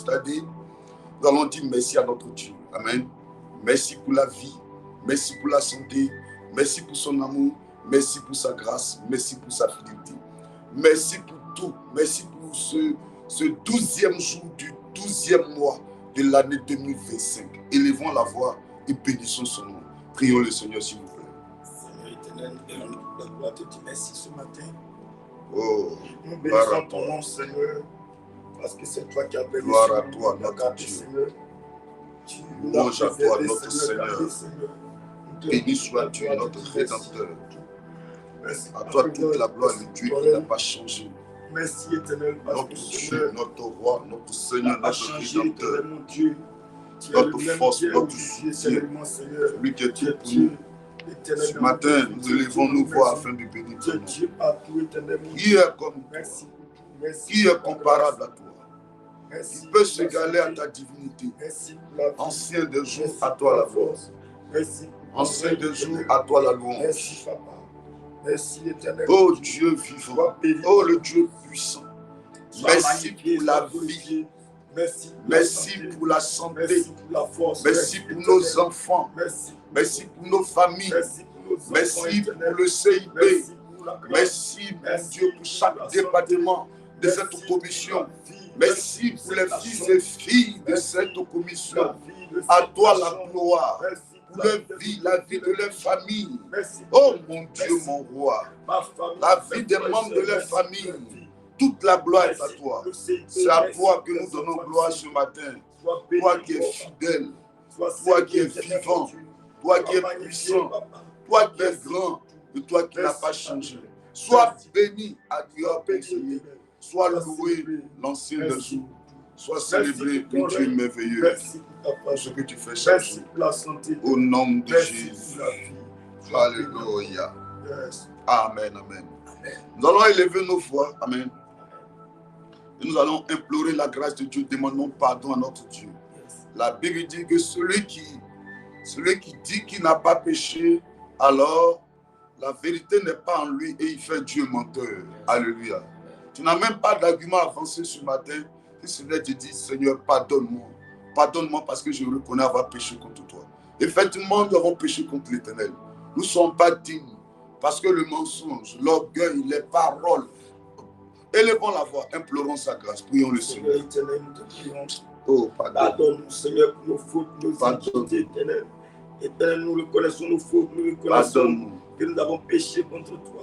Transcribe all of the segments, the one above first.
stade, nous allons dire merci à notre Dieu. Amen. Merci pour la vie, merci pour la santé, merci pour son amour, merci pour sa grâce, merci pour sa fidélité. Merci pour tout, merci pour ce 12e jour du 12e mois de l'année 2025. Élevons la voix et bénissons son nom. Prions le Seigneur, s'il vous plaît. Seigneur éternel, la gloire te dit merci ce matin. Oh, nous bénissons ton nom, Seigneur, parce que c'est toi qui as béni. Gloire à toi, notre Dieu. Seigneur. Louange à toi, notre Seigneur. Béni sois-tu, notre Rédempteur. À toi toute la gloire, le Dieu qui n'a pas changé. Merci éternel, notre Dieu, notre roi, notre Seigneur, notre Rédempteur, notre force, notre soutien, celui qui est tout pour nous. Ce matin, nous élevons nos voix afin de bénir ton nom. Qui est comparable à toi? Qui peut s'égaler à ta divinité? Ancien des jours, à toi la force. Ancien des jours, à toi la louange. Merci l'éternel. Oh Dieu vivant, oh le Dieu puissant. Merci pour la vie. Merci pour la santé. Merci pour nos enfants. Merci pour nos familles. Merci pour le CIP. Merci mon Dieu pour chaque département de cette commission. Merci pour les fils et filles de cette commission. À toi la gloire. Pour leur vie, la vie de leur famille. Oh mon Dieu, mon roi. La vie des membres de leur famille. Toute la gloire est à toi. C'est à toi que nous donnons gloire ce matin. Toi qui es fidèle. Toi qui es vivant. Toi qui es puissant. Toi qui es grand. Et toi qui n'as pas changé. Sois béni, agréable conseiller. Sois loué, l'ancien des jours. Sois célébré, mon Dieu merveilleux. Ce que tu fais chaque jour. Au nom de Jésus. Alléluia. Amen, amen. Nous allons élever nos voix. Amen. Et nous allons implorer la grâce de Dieu. Demandons pardon à notre Dieu. La Bible dit que celui qui dit qu'il n'a pas péché, alors la vérité n'est pas en lui et il fait Dieu menteur. Alléluia. Tu n'as même pas d'argument avancé ce matin. Si Seigneur te dit, Seigneur, pardonne-moi. Pardonne-moi parce que je reconnais avoir péché contre toi. Effectivement, nous avons péché contre l'Éternel. Nous ne sommes pas dignes. Parce que le mensonge, l'orgueil, les paroles. Élevons la voix, implorons sa grâce. Prions le Seigneur. Éternel, nous te prions. Oh, pardonne-nous, Seigneur, pour nos fautes, nos iniquités, éternel. Éternel, nous reconnaissons nos fautes, nous reconnaissons que nous avons péché contre toi.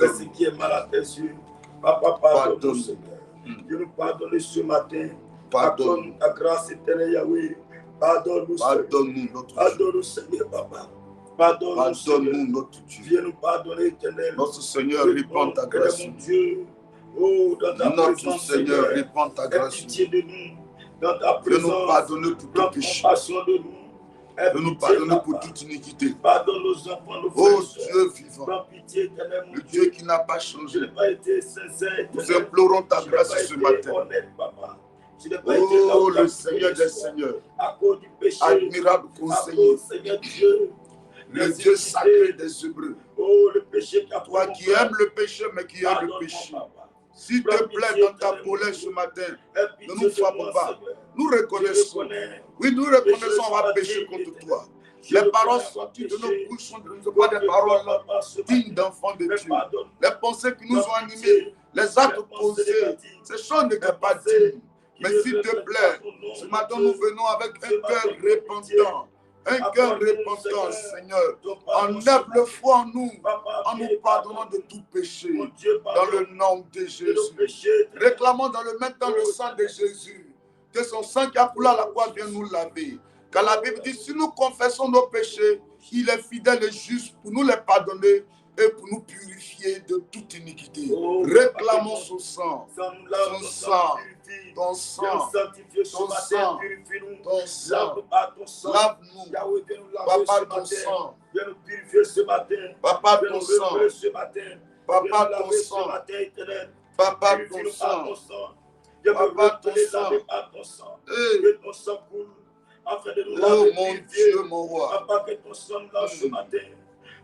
C'est ce qui est mal à tes yeux. Papa, pardonne-nous, Seigneur. Dieu nous pardonne ce matin. Pardonne ta grâce éternelle, Yahweh. Pardonne-nous, Pardonne-nous, Seigneur, Papa. Pardonne-nous, notre Dieu. Viens nous pardonner, éternel. Notre Seigneur, répands ta grâce. Mon Dieu. Oh, dans ta notre Seigneur, répands ta grâce. Pitié de nous. Dans ta présence. Viens nous pardonner pour tout péché. De nous. Viens nous pardonner pour toute iniquité. Pardonne nos enfants, nos frères. Oh Dieu vivant. Pitié, éternel, le Dieu qui n'a pas changé. Je n'ai pas été sincère. Nous implorons ta grâce ce matin. Honnête, papa. Oh, le Seigneur des Seigneurs, à cause du péché, admirable conseiller, Seigneur Dieu, le Dieu sacré des Hébreux, oh, le péché qui a toi qui aimes le péché, mais qui aimes le péché. S'il te plaît, dans ta colère ce matin, ne nous frappons pas. Nous reconnaissons, oui, nous reconnaissons avoir péché contre toi. Les paroles sorties de nos bouches sont pas des paroles dignes d'enfants de Dieu. Les pensées qui nous ont animés, les actes posés, ces choses n'étaient pas dignes. Mais s'il te plaît, ce matin nous venons avec un cœur repentant. Un cœur repentant, Seigneur. Enlève le foi en nous pardonnant de tout péché. Dans le nom de Jésus. Réclamons dans le même temps le sang de Jésus. Que son sang qui a coulé à la croix vienne nous laver. Car la Bible dit, si nous confessons nos péchés, il est fidèle et juste pour nous les pardonner et pour nous purifier de toute iniquité. Réclamons son sang. Son sang. Ton sang, ton sang, ton sang, lave-nous, papa ton sang, viens nous purifier ce matin, papa ton sang, papa ton sang, papa ton sang, papa ton sang, que ton sang coule, afin de nous laver. Oh mon Dieu, mon roi, papa que ton sang nous lave ce matin.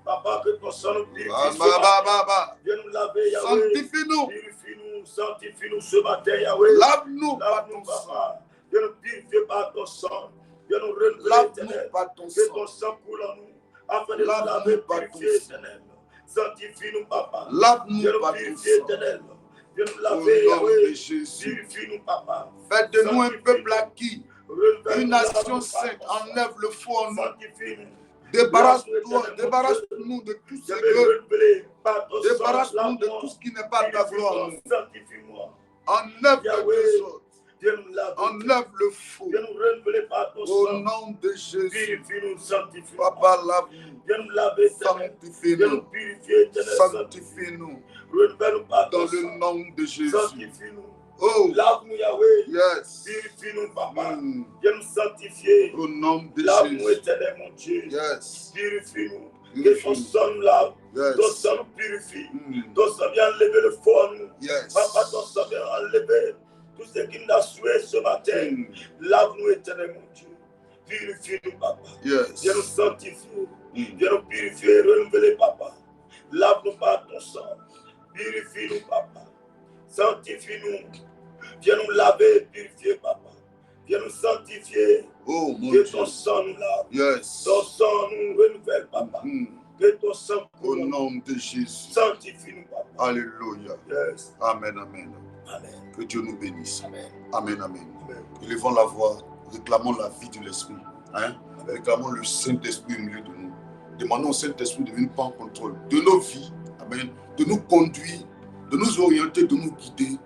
Papa, que ton sang nous purifie. Viens nous laver, Yahweh. Sanctifie-nous. Purifie-nous, sanctifie-nous ce matin, Yahweh. Lave-nous par ton sang. Que par ton sang. Viens nous renouveler, Lave-nous éternel. par ton Que sang. ton sang coule en nous, afin de nous Lave-nous laver, par ton purifier, sang. éternel. Sanctifie-nous, papa. Viens Lave-nous nous par ton purifier, sang. éternel. Viens nous Au laver, nom de Yahweh. Jésus. Purifie-nous, papa. Faites de nous un Sanctifie-nous. peuple acquis. Renouvelle-nous, Une nation lave-nous par sainte. ton sang. Enlève le feu en nous. Sanctifie-nous. Débarrasse-nous de tout ce que. Débarrasse-nous de tout ce qui n'est pas ta gloire. Sanctifie-moi. Enlève Yahweh, le désordre. viens nous laver. Enlève le feu. Viens nous renouveler par ton Au sang. nom de Jésus. Purifie-nous, sanctifie-nous. Papa, lave-nous. Viens nous laver, éternel. Viens Sanctifie-nous. nous purifier, éternel. Sanctifie-nous. Renouvelle-nous par ton Dans sang. le nom de Jésus. Sanctifie-nous. Oh, Lave-nous, Yahweh. yes. Purifie-nous, papa. Mm. Viens nous sanctifier. Au nom de Lave-nous, Jésus. éternel, mon Dieu. Yes. Purifie-nous. Que Purifie-nous. ton sang nous lave. Yes. Ton sang nous purifie. Mm. Ton sang vient enlever le feu en nous. Yes. Papa, ton sang vient enlever tout ce qui nous a souillé ce matin. Mm. Lave-nous, éternel, mon Dieu. Purifie-nous, papa. Yes. Viens nous sanctifier. Mm. Viens nous purifier, renouveler, papa. Lave-nous par ton sang. Purifie-nous, papa. Sanctifie-nous. Viens nous laver, purifier, papa. Viens nous sanctifier. Oh, mon Que Dieu. ton sang nous lave. Yes. Ton sang nous renouvelle, papa. Mm. Que ton sang Au coule. nom de Jésus. Sanctifie-nous, papa. Alléluia. Yes. Amen, amen. Amen. Que Dieu nous bénisse. Amen. Amen, amen. Amen. Élevons la voix, réclamons la vie de l'Esprit. Hein? Réclamons le Saint-Esprit au milieu de nous. Demandons au Saint-Esprit de venir prendre contrôle de nos vies. Amen. De nous conduire, de nous orienter, de nous guider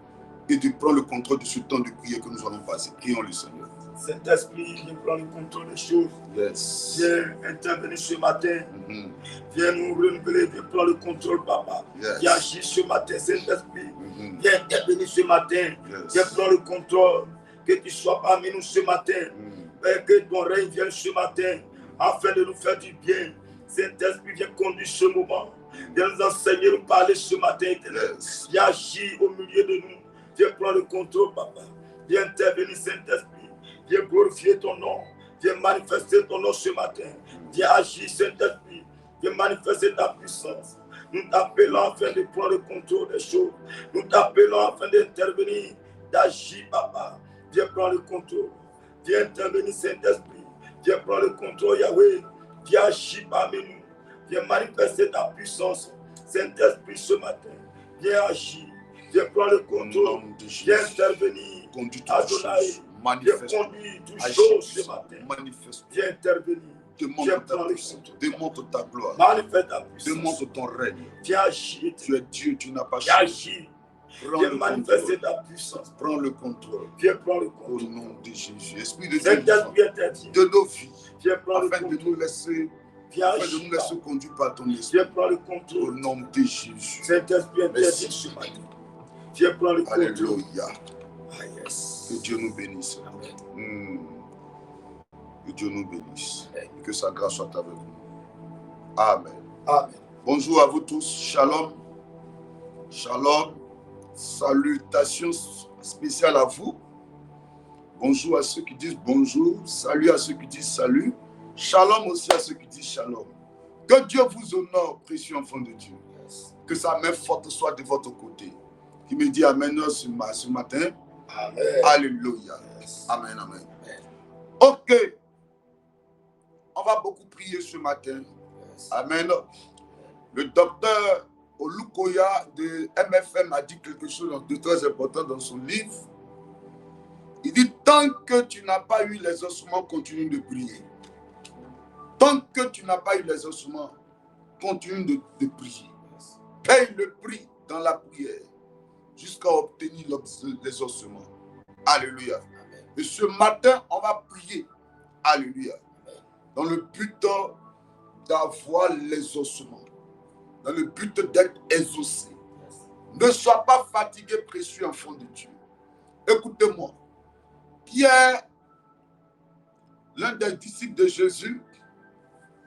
et de prendre le contrôle de ce temps de prière que nous allons passer. Prions le Seigneur. Saint-Esprit, viens prendre le contrôle des choses. Yes. Viens intervenir ce matin. Mhm. Viens nous renouveler, viens prendre le contrôle, papa. Yes. Viens agir ce matin, Saint-Esprit. Mhm. Viens intervenir ce matin. Yes. Viens prendre le contrôle. Que tu sois parmi nous ce matin. Mhm. Père, que ton règne vienne ce matin afin de nous faire du bien. Saint-Esprit, viens conduire ce moment. Viens nous enseigner, nous parler ce matin, éternel. Yes. Viens agir au milieu de nous. Viens prendre le contrôle, papa. Viens intervenir, Saint-Esprit. Viens glorifier ton nom. Viens manifester ton nom ce matin. Viens agir, Saint-Esprit. Viens manifester ta puissance. Nous t'appelons afin de prendre le contrôle des choses. Nous t'appelons afin d'intervenir, d'agir, papa. Viens prendre le contrôle. Viens intervenir, Saint-Esprit. Viens prendre le contrôle, Yahweh. Viens agir parmi nous. Viens manifester ta puissance, Saint-Esprit, ce matin. Viens agir. Viens prendre le contrôle. Viens intervenir. Conduis toutes Adonai. choses. Viens Manifeste. conduire toutes choses ce matin. Manifeste. Viens intervenir. Viens Démontre ta prendre le puissance. contrôle. Démontre ta gloire. Manifeste ta puissance. Démontre ton règne. Viens agir. Tu es Dieu, tu n'as pas Viens changé. agir. Prends Viens le manifester contrôle. ta puissance. Prends le contrôle. Viens prendre le Au contrôle. nom de Jésus. Esprit de Dieu, Saint-Esprit interdit. de nos vies, Viens prendre le afin de contrôle. nous laisser, Viens afin de agir. nous laisser conduire par ton esprit. Viens prendre le Au contrôle. nom de Jésus. Saint-Esprit interdit Merci. ce matin. Viens prendre le contrôle. Alléluia. Ah, yes. Que Dieu nous bénisse. Amen. Que Dieu nous bénisse. Et que sa grâce soit avec nous. Amen. Amen. Bonjour à vous tous. Shalom. Shalom. Salutations spéciales à vous. Bonjour à ceux qui disent bonjour. Salut à ceux qui disent salut. Shalom aussi à ceux qui disent shalom. Que Dieu vous honore, précieux enfant de Dieu. Que sa main forte soit de votre côté. Qui me dit amen ce matin. Amen. Alléluia. Yes. Amen, amen. Ok. On va beaucoup prier ce matin. Yes. Amen. Le docteur Olukoya de MFM a dit quelque chose de très important dans son livre. Il dit, tant que tu n'as pas eu les ossements, continue de prier. Tant que tu n'as pas eu les ossements, continue de prier. Paye le prix dans la prière jusqu'à obtenir les ossements. Alléluia. Amen. Et ce matin, on va prier. Alléluia. Dans le but d'avoir les ossements. Dans le but d'être exaucé. Ne sois pas fatigué, précieux enfant de Dieu. Écoutez-moi. Pierre, l'un des disciples de Jésus,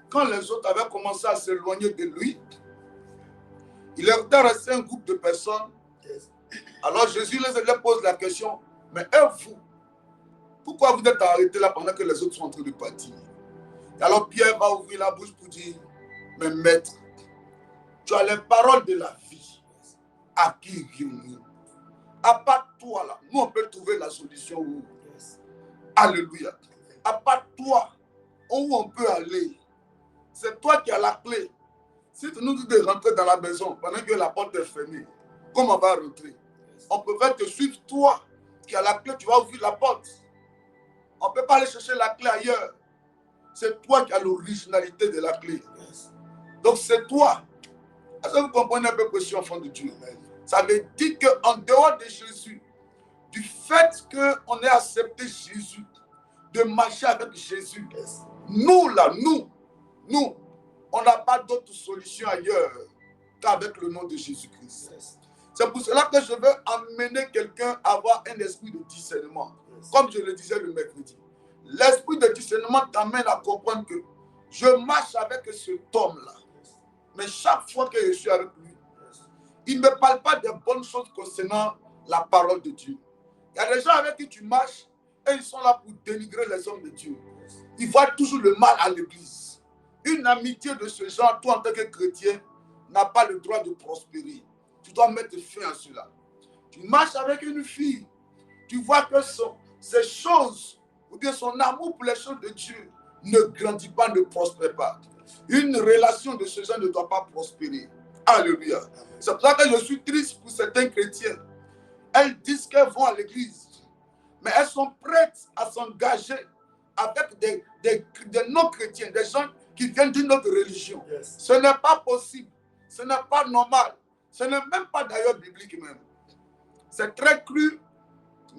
quand les autres avaient commencé à s'éloigner de lui, il était resté un groupe de personnes. Alors Jésus leur pose la question, mais vous, pourquoi vous êtes arrêtés là pendant que les autres sont en train de partir? Et alors Pierre va ouvrir la bouche pour dire, mais maître, tu as les paroles de la vie. À qui rions-nous? À part toi là, nous on peut trouver la solution où? Alléluia. À part toi, où on peut aller, c'est toi qui as la clé. Si tu nous dis de rentrer dans la maison pendant que la porte est fermée, comment on va rentrer? On peut faire te suivre, toi qui as la clé, tu vas ouvrir la porte. On ne peut pas aller chercher la clé ailleurs. C'est toi qui as l'originalité de la clé. Donc c'est toi. Est-ce que vous comprenez un peu précieux, enfant de Dieu? Ça veut dire qu'en dehors de Jésus, du fait qu'on ait accepté Jésus, de marcher avec Jésus, nous là, nous, on n'a pas d'autre solution ailleurs qu'avec le nom de Jésus-Christ. C'est pour cela que je veux amener quelqu'un à avoir un esprit de discernement. Comme je le disais le mercredi. L'esprit de discernement t'amène à comprendre que je marche avec cet homme-là. Mais chaque fois que je suis avec lui, il ne me parle pas des bonnes choses concernant la parole de Dieu. Il y a des gens avec qui tu marches et ils sont là pour dénigrer les hommes de Dieu. Ils voient toujours le mal à l'église. Une amitié de ce genre, toi en tant que chrétien, n'a pas le droit de prospérer. Tu dois mettre fin à cela. Tu marches avec une fille, tu vois que ces choses, ou bien son amour pour les choses de Dieu, ne grandit pas, ne prospère pas. Une relation de ce genre ne doit pas prospérer. Alléluia. C'est pour ça que je suis triste pour certains chrétiens. Elles disent qu'elles vont à l'église, mais elles sont prêtes à s'engager avec des non-chrétiens, des gens qui viennent d'une autre religion. Ce n'est pas possible, ce n'est pas normal, ce n'est même pas d'ailleurs biblique même. C'est très cru,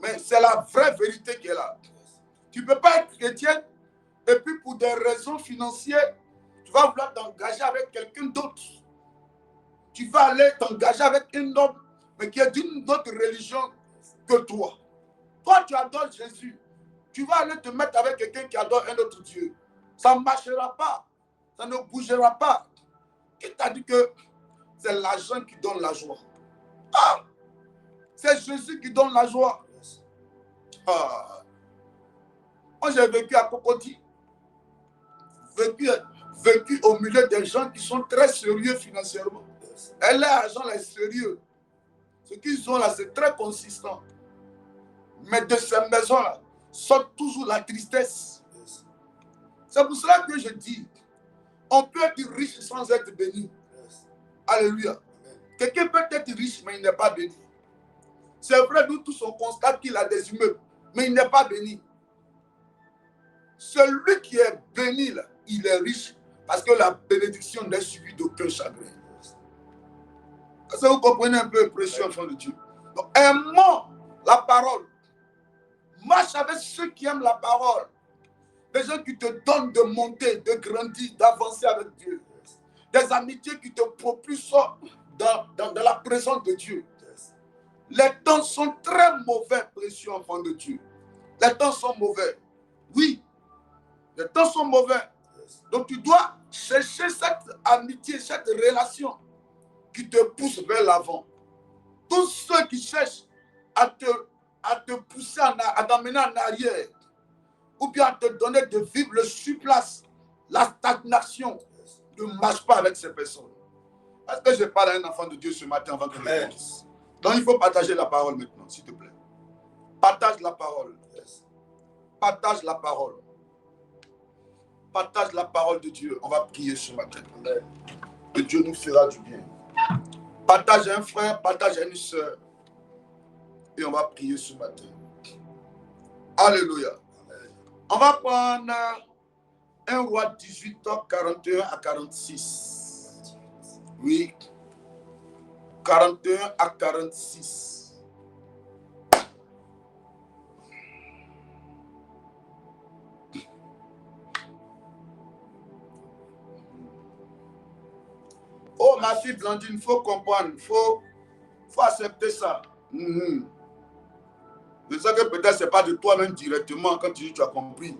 mais c'est la vraie vérité qui est là. Tu ne peux pas être chrétien et puis pour des raisons financières, tu vas vouloir t'engager avec quelqu'un d'autre. Tu vas aller t'engager avec un homme, mais qui est d'une autre religion que toi. Toi, tu adores Jésus. Tu vas aller te mettre avec quelqu'un qui adore un autre Dieu. Ça ne marchera pas. Ça ne bougera pas. Qui t'a dit que c'est l'argent qui donne la joie? Ah! C'est Jésus qui donne la joie. Ah! Moi, j'ai vécu à Cocody. Vécu au milieu des gens qui sont très sérieux financièrement. Et l'argent est sérieux. Ce qu'ils ont là, c'est très consistant. Mais de ces maisons-là, sort toujours la tristesse. C'est pour cela que je dis, on peut être riche sans être béni. Alléluia. Quelqu'un peut être riche, mais il n'est pas béni. C'est vrai, nous tous on constate qu'il a des immeubles, mais il n'est pas béni. Celui qui est béni, là, il est riche parce que la bénédiction n'est suivie d'aucun chagrin. Est-ce que vous comprenez un peu, précieux enfant de Dieu? Donc, aimons la parole. Marche avec ceux qui aiment la parole. Des gens qui te donnent de monter, de grandir, d'avancer avec Dieu. Des amitiés qui te propulsent dans la présence de Dieu. Les temps sont très mauvais, précieux enfant de Dieu. Les temps sont mauvais. Oui, les temps sont mauvais. Donc tu dois chercher cette amitié, cette relation qui te pousse vers l'avant. Tous ceux qui cherchent à te pousser, à t'amener en arrière, ou bien à te donner de vivre le surplace, la stagnation, ne marche pas avec ces personnes. Est-ce que je parle à un enfant de Dieu ce matin avant que je dise? Donc il faut partager la parole maintenant, s'il te plaît. Partage la parole. Partage la parole. Partage la parole de Dieu. On va prier ce matin. Que Dieu nous fera du bien. Partage un frère, partage une soeur. Et on va prier ce matin. Alléluia. On va prendre 1 Roi 18, 41 à 46. Oui. 41 à 46. Oh, ma fille Blandine, il faut comprendre, il faut accepter ça. Je sais que peut-être ce n'est pas de toi-même directement quand tu dis tu as compris.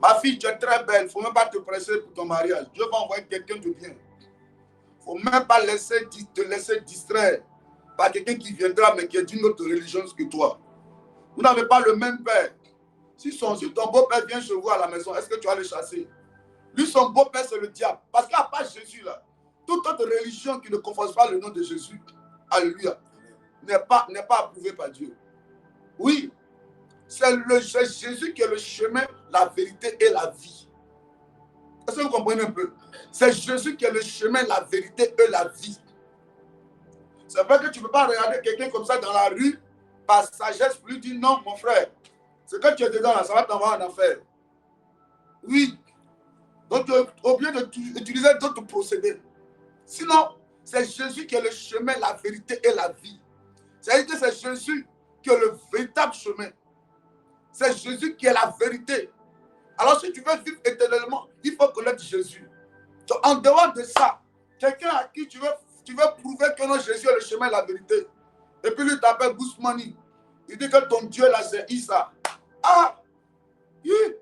Ma fille, tu es très belle, il ne faut même pas te presser pour ton mariage. Dieu va envoyer quelqu'un de bien. Il ne faut même pas te laisser distraire par quelqu'un qui viendra, mais qui est d'une autre religion que toi. Vous n'avez pas le même père. Si ton beau-père vient chez vous à la maison, est-ce que tu vas le chasser? Lui, son beau-père, c'est le diable. Parce qu'à part Jésus, là, toute autre religion qui ne confesse pas le nom de Jésus, alléluia, n'est pas approuvée par Dieu. Oui, c'est Jésus qui est le chemin, la vérité et la vie. Est-ce que vous comprenez un peu? C'est Jésus qui est le chemin, la vérité et la vie. C'est vrai que tu ne peux pas regarder quelqu'un comme ça dans la rue, par sagesse, pour lui dire non, mon frère, ce que tu es dedans là, ça va t'envoyer en enfer. Oui. Donc, au lieu d'utiliser d'autres procédés. Sinon, c'est Jésus qui est le chemin, la vérité et la vie. C'est-à-dire que c'est Jésus qui est le véritable chemin. C'est Jésus qui est la vérité. Alors, si tu veux vivre éternellement, il faut connaître Jésus. Donc, en dehors de ça, quelqu'un à qui tu veux prouver que non, Jésus est le chemin et la vérité. Et puis lui t'appelle Bousmani. Il dit que ton Dieu là, c'est Issa. Ah! Oui.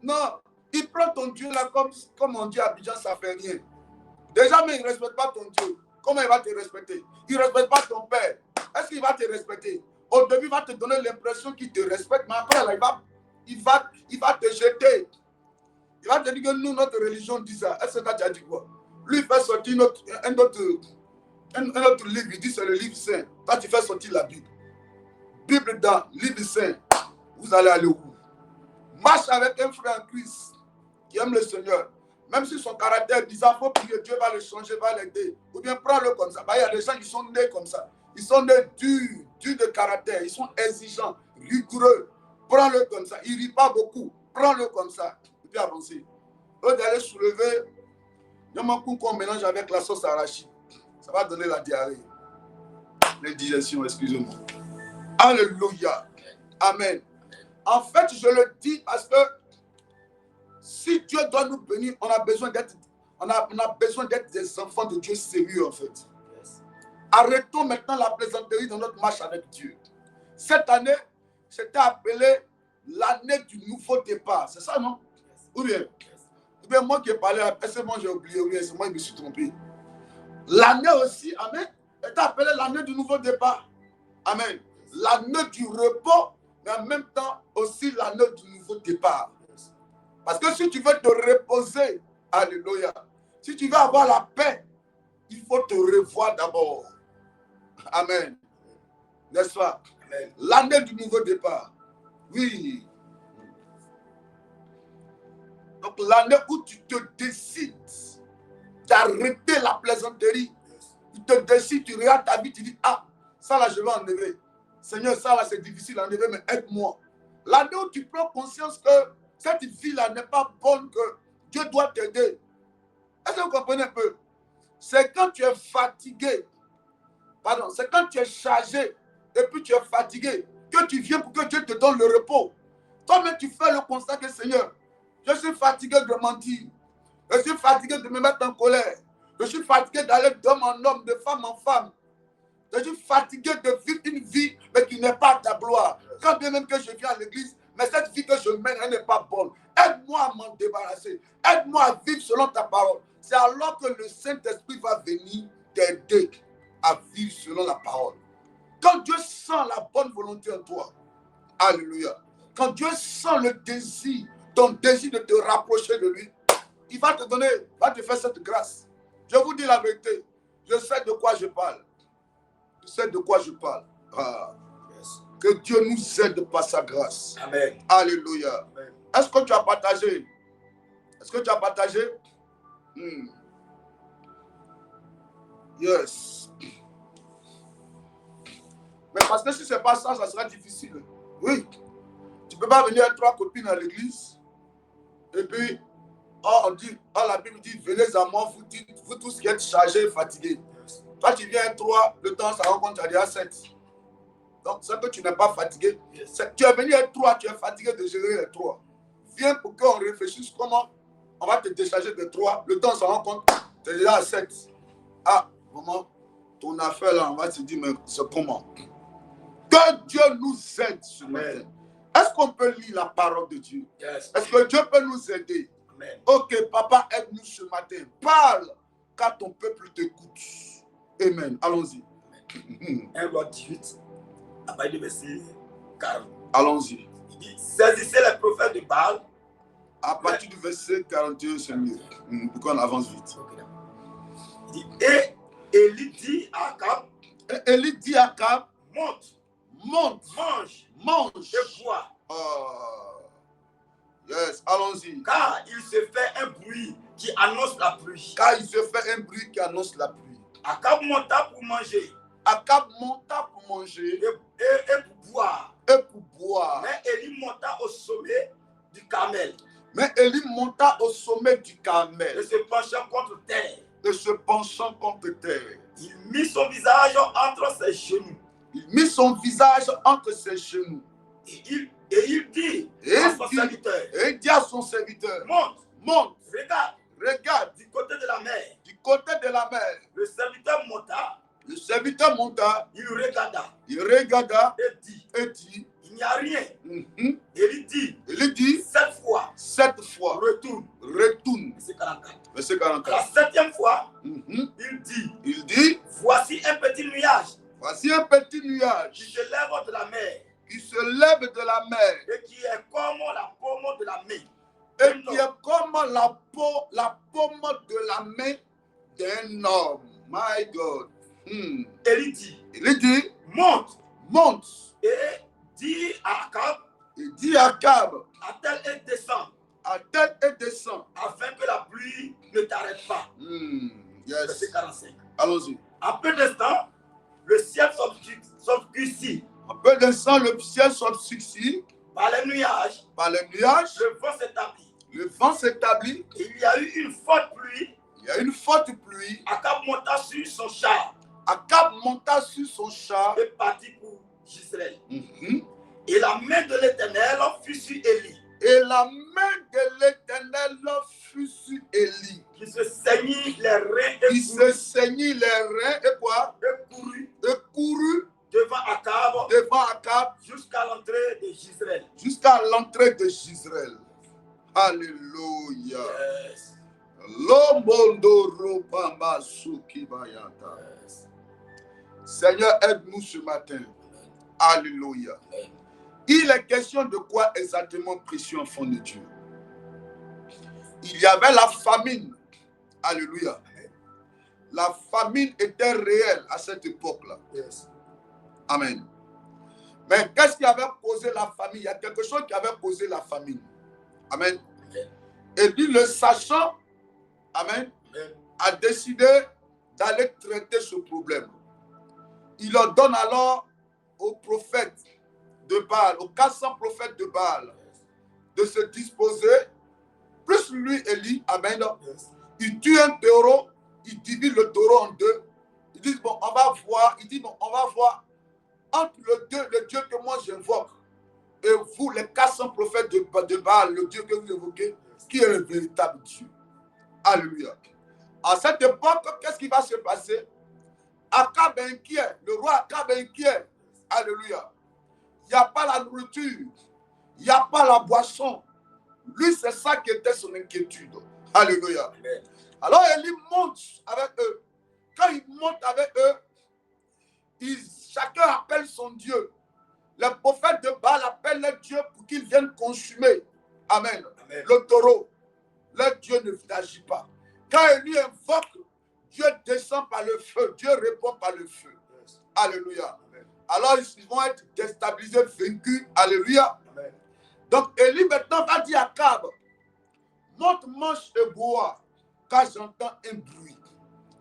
Non. Il prend ton Dieu là comme on dit à Abidjan, ça fait rien. Déjà, mais il ne respecte pas ton Dieu. Comment il va te respecter? Il ne respecte pas ton père. Est-ce qu'il va te respecter? Au début, il va te donner l'impression qu'il te respecte, mais après, là, il va te jeter. Il va te dire que nous, notre religion dit ça. Est-ce que tu as dit quoi? Lui, il fait sortir un autre livre. Il dit c'est le livre saint. Toi, tu fais sortir la Bible. Bible dans livre saint. Vous allez aller où? Marche avec un frère en Christ qui aime le Seigneur. Même si son caractère est bizarre, il faut prier, Dieu va le changer, va l'aider. Ou bien prends-le comme ça. Il y a des gens qui sont nés comme ça. Ils sont nés durs de caractère. Ils sont exigeants, rigoureux. Prends-le comme ça. Il ne rit pas beaucoup. Prends-le comme ça. Et puis avancer. Eux d'aller soulever, il y a un coup qu'on mélange avec la sauce arachide. Ça va donner la diarrhée. L'indigestion, excusez-moi. Alléluia. Amen. En fait, je le dis parce que si Dieu doit nous bénir, on a besoin d'être des enfants de Dieu sérieux, en fait. Yes. Arrêtons maintenant la plaisanterie dans notre marche avec Dieu. Cette année, c'était appelé l'année du nouveau départ. C'est ça, non? Yes. Ou bien moi qui ai parlé, c'est moi j'ai oublié, ou bien c'est moi qui me suis trompé. L'année aussi, amen, était appelée l'année du nouveau départ. Amen. L'année du repos, mais en même temps aussi l'année du nouveau départ. Parce que si tu veux te reposer, alléluia, si tu veux avoir la paix, il faut te revoir d'abord. Amen. N'est-ce pas? L'année du nouveau départ. Oui. Donc l'année où tu te décides d'arrêter la plaisanterie, tu te décides, tu regardes ta vie, tu dis, ah, ça là je vais enlever. Seigneur, ça là c'est difficile à enlever, mais aide-moi. L'année où tu prends conscience que cette vie-là n'est pas bonne, que Dieu doit t'aider. Est-ce que vous comprenez un peu? C'est quand tu es fatigué, pardon, c'est quand tu es chargé et puis tu es fatigué que tu viens pour que Dieu te donne le repos. Toi-même, tu fais le constat que Seigneur, je suis fatigué de mentir. Je suis fatigué de me mettre en colère. Je suis fatigué d'aller d'homme en homme, de femme en femme. Je suis fatigué de vivre une vie, mais qui n'est pas ta gloire. Quand bien même que je viens à l'église, mais cette vie que je mène, elle n'est pas bonne. Aide-moi à m'en débarrasser. Aide-moi à vivre selon ta parole. C'est alors que le Saint-Esprit va venir t'aider à vivre selon la parole. Quand Dieu sent la bonne volonté en toi, alléluia. Quand Dieu sent le désir, ton désir de te rapprocher de lui, il va te donner, va te faire cette grâce. Je vous dis la vérité. Je sais de quoi je parle. Je sais de quoi je parle. Ah. Que Dieu nous aide par sa grâce. Amen. Alléluia. Amen. Est-ce que tu as partagé? Est-ce que tu as partagé? Yes. Mais parce que si ce n'est pas ça, ça sera difficile. Oui. Tu ne peux pas venir avec 3 copines à l'église. Et puis, la Bible dit, venez à moi, vous tous qui êtes chargés et fatigués. Yes. Toi, tu viens à 3, le temps, ça rencontre, tu as déjà 7. Donc, c'est que tu n'es pas fatigué. Yes. Tu es venu à 3, tu es fatigué de gérer les 3. Viens pour qu'on réfléchisse comment on va te décharger de 3. Le temps, ça rencontre, tu es déjà à 7. Ah, maman, ton affaire là, on va se dire, mais c'est comment? Que Dieu nous aide ce matin. Est-ce qu'on peut lire la parole de Dieu? Yes. Est-ce que Dieu peut nous aider? Amen. Ok, papa, aide-nous ce matin. Parle, car ton peuple t'écoute. Amen. Allons-y. 1 Roi 18, à partir du verset 40. Allons-y. Il dit, saisissez les prophètes de Baal. À partir du verset 41, c'est mieux. Pour qu'on avance vite. Okay. Il dit, et Élie dit à Akab, monte, mange et bois. Yes, allons-y. Car il se fait un bruit qui annonce la pluie. Car il se fait un bruit qui annonce la pluie. Akab monta pour manger. Akab monta pour manger et pour boire. Et pour boire. Mais Élie monta au sommet du Carmel. Mais Élie monta au sommet du Carmel. Et se penchant contre terre. Et se penchant contre terre. Il mit son visage entre ses genoux. Il mit son visage entre ses genoux. Et il dit à son serviteur. Et il dit à son serviteur. Monte. Monte. Regarde. Regarde. Du côté de la mer. Du côté de la mer. Le serviteur monta. Le serviteur monta. Il regarda. Il regarda. Et dit. Il n'y a rien. Et il dit. 7 fois. 7 fois. Retourne. Verset 44. Verset 44. La 7e fois. Il dit. Voici un petit nuage. Voici un petit nuage. Qui se lève de la mer. Qui se lève de la mer. Et qui est comme la paume de la main. Et qui est comme la paume de la main d'un homme. My God. Il dit. Monte. Et dit à Akab. Il dit à Akab. Attelle et descend. Attelle et descend. Afin que la pluie ne t'arrête pas. Yes. Verset 45. Allons-y. En peu d'instant, le ciel s'obscurcit. En peu d'instant, le ciel s'obscurcit. Par les nuages. Le vent s'établit. Le vent s'établit. Il y a eu une forte pluie. Akab monta sur son char. Et partit pour Jezreel. Et la main de l'Éternel fut sur Élie. Qui se saignit les reins et quoi? Et courut devant Akab jusqu'à l'entrée de Jezreel. Alléluia. Yes. Seigneur, aide-nous ce matin. Alléluia. Il est question de quoi exactement, précieux enfant de Dieu? Il y avait la famine. Alléluia. La famine était réelle à cette époque-là. Yes. Amen. Mais qu'est-ce qui avait causé la famine? Il y a quelque chose qui avait causé la famine. Amen. Et puis le sachant, amen, a décidé d'aller traiter ce problème. Il en donne alors aux prophètes de Baal, aux 400 prophètes de Baal, de se disposer, plus lui, Élie, amen. Il tue un taureau, il divise le taureau en deux. Il dit, bon, on va voir, entre le Dieu que moi j'invoque, et vous, les 400 prophètes de Baal, le Dieu que vous évoquez, qui est le véritable Dieu. Alléluia. À cette époque, qu'est-ce qui va se passer? Akab est inquiet, le roi Akab est inquiet. Alléluia. Il n'y a pas la nourriture, il n'y a pas la boisson. Lui, c'est ça qui était son inquiétude. Alléluia. Amen. Alors, Élie monte avec eux. Quand il monte avec eux, chacun appelle son Dieu. Les prophètes de Baal appellent leur Dieu pour qu'ils viennent consumer. Amen. Amen. Le taureau. Leur Dieu n'agit pas. Quand Élie invoque, Dieu descend par le feu. Dieu répond par le feu. Yes. Alléluia. Amen. Alors ils vont être déstabilisés, vaincus. Alléluia. Amen. Donc Élie maintenant va dire à Akab, monte, mange et bois, car j'entends un bruit.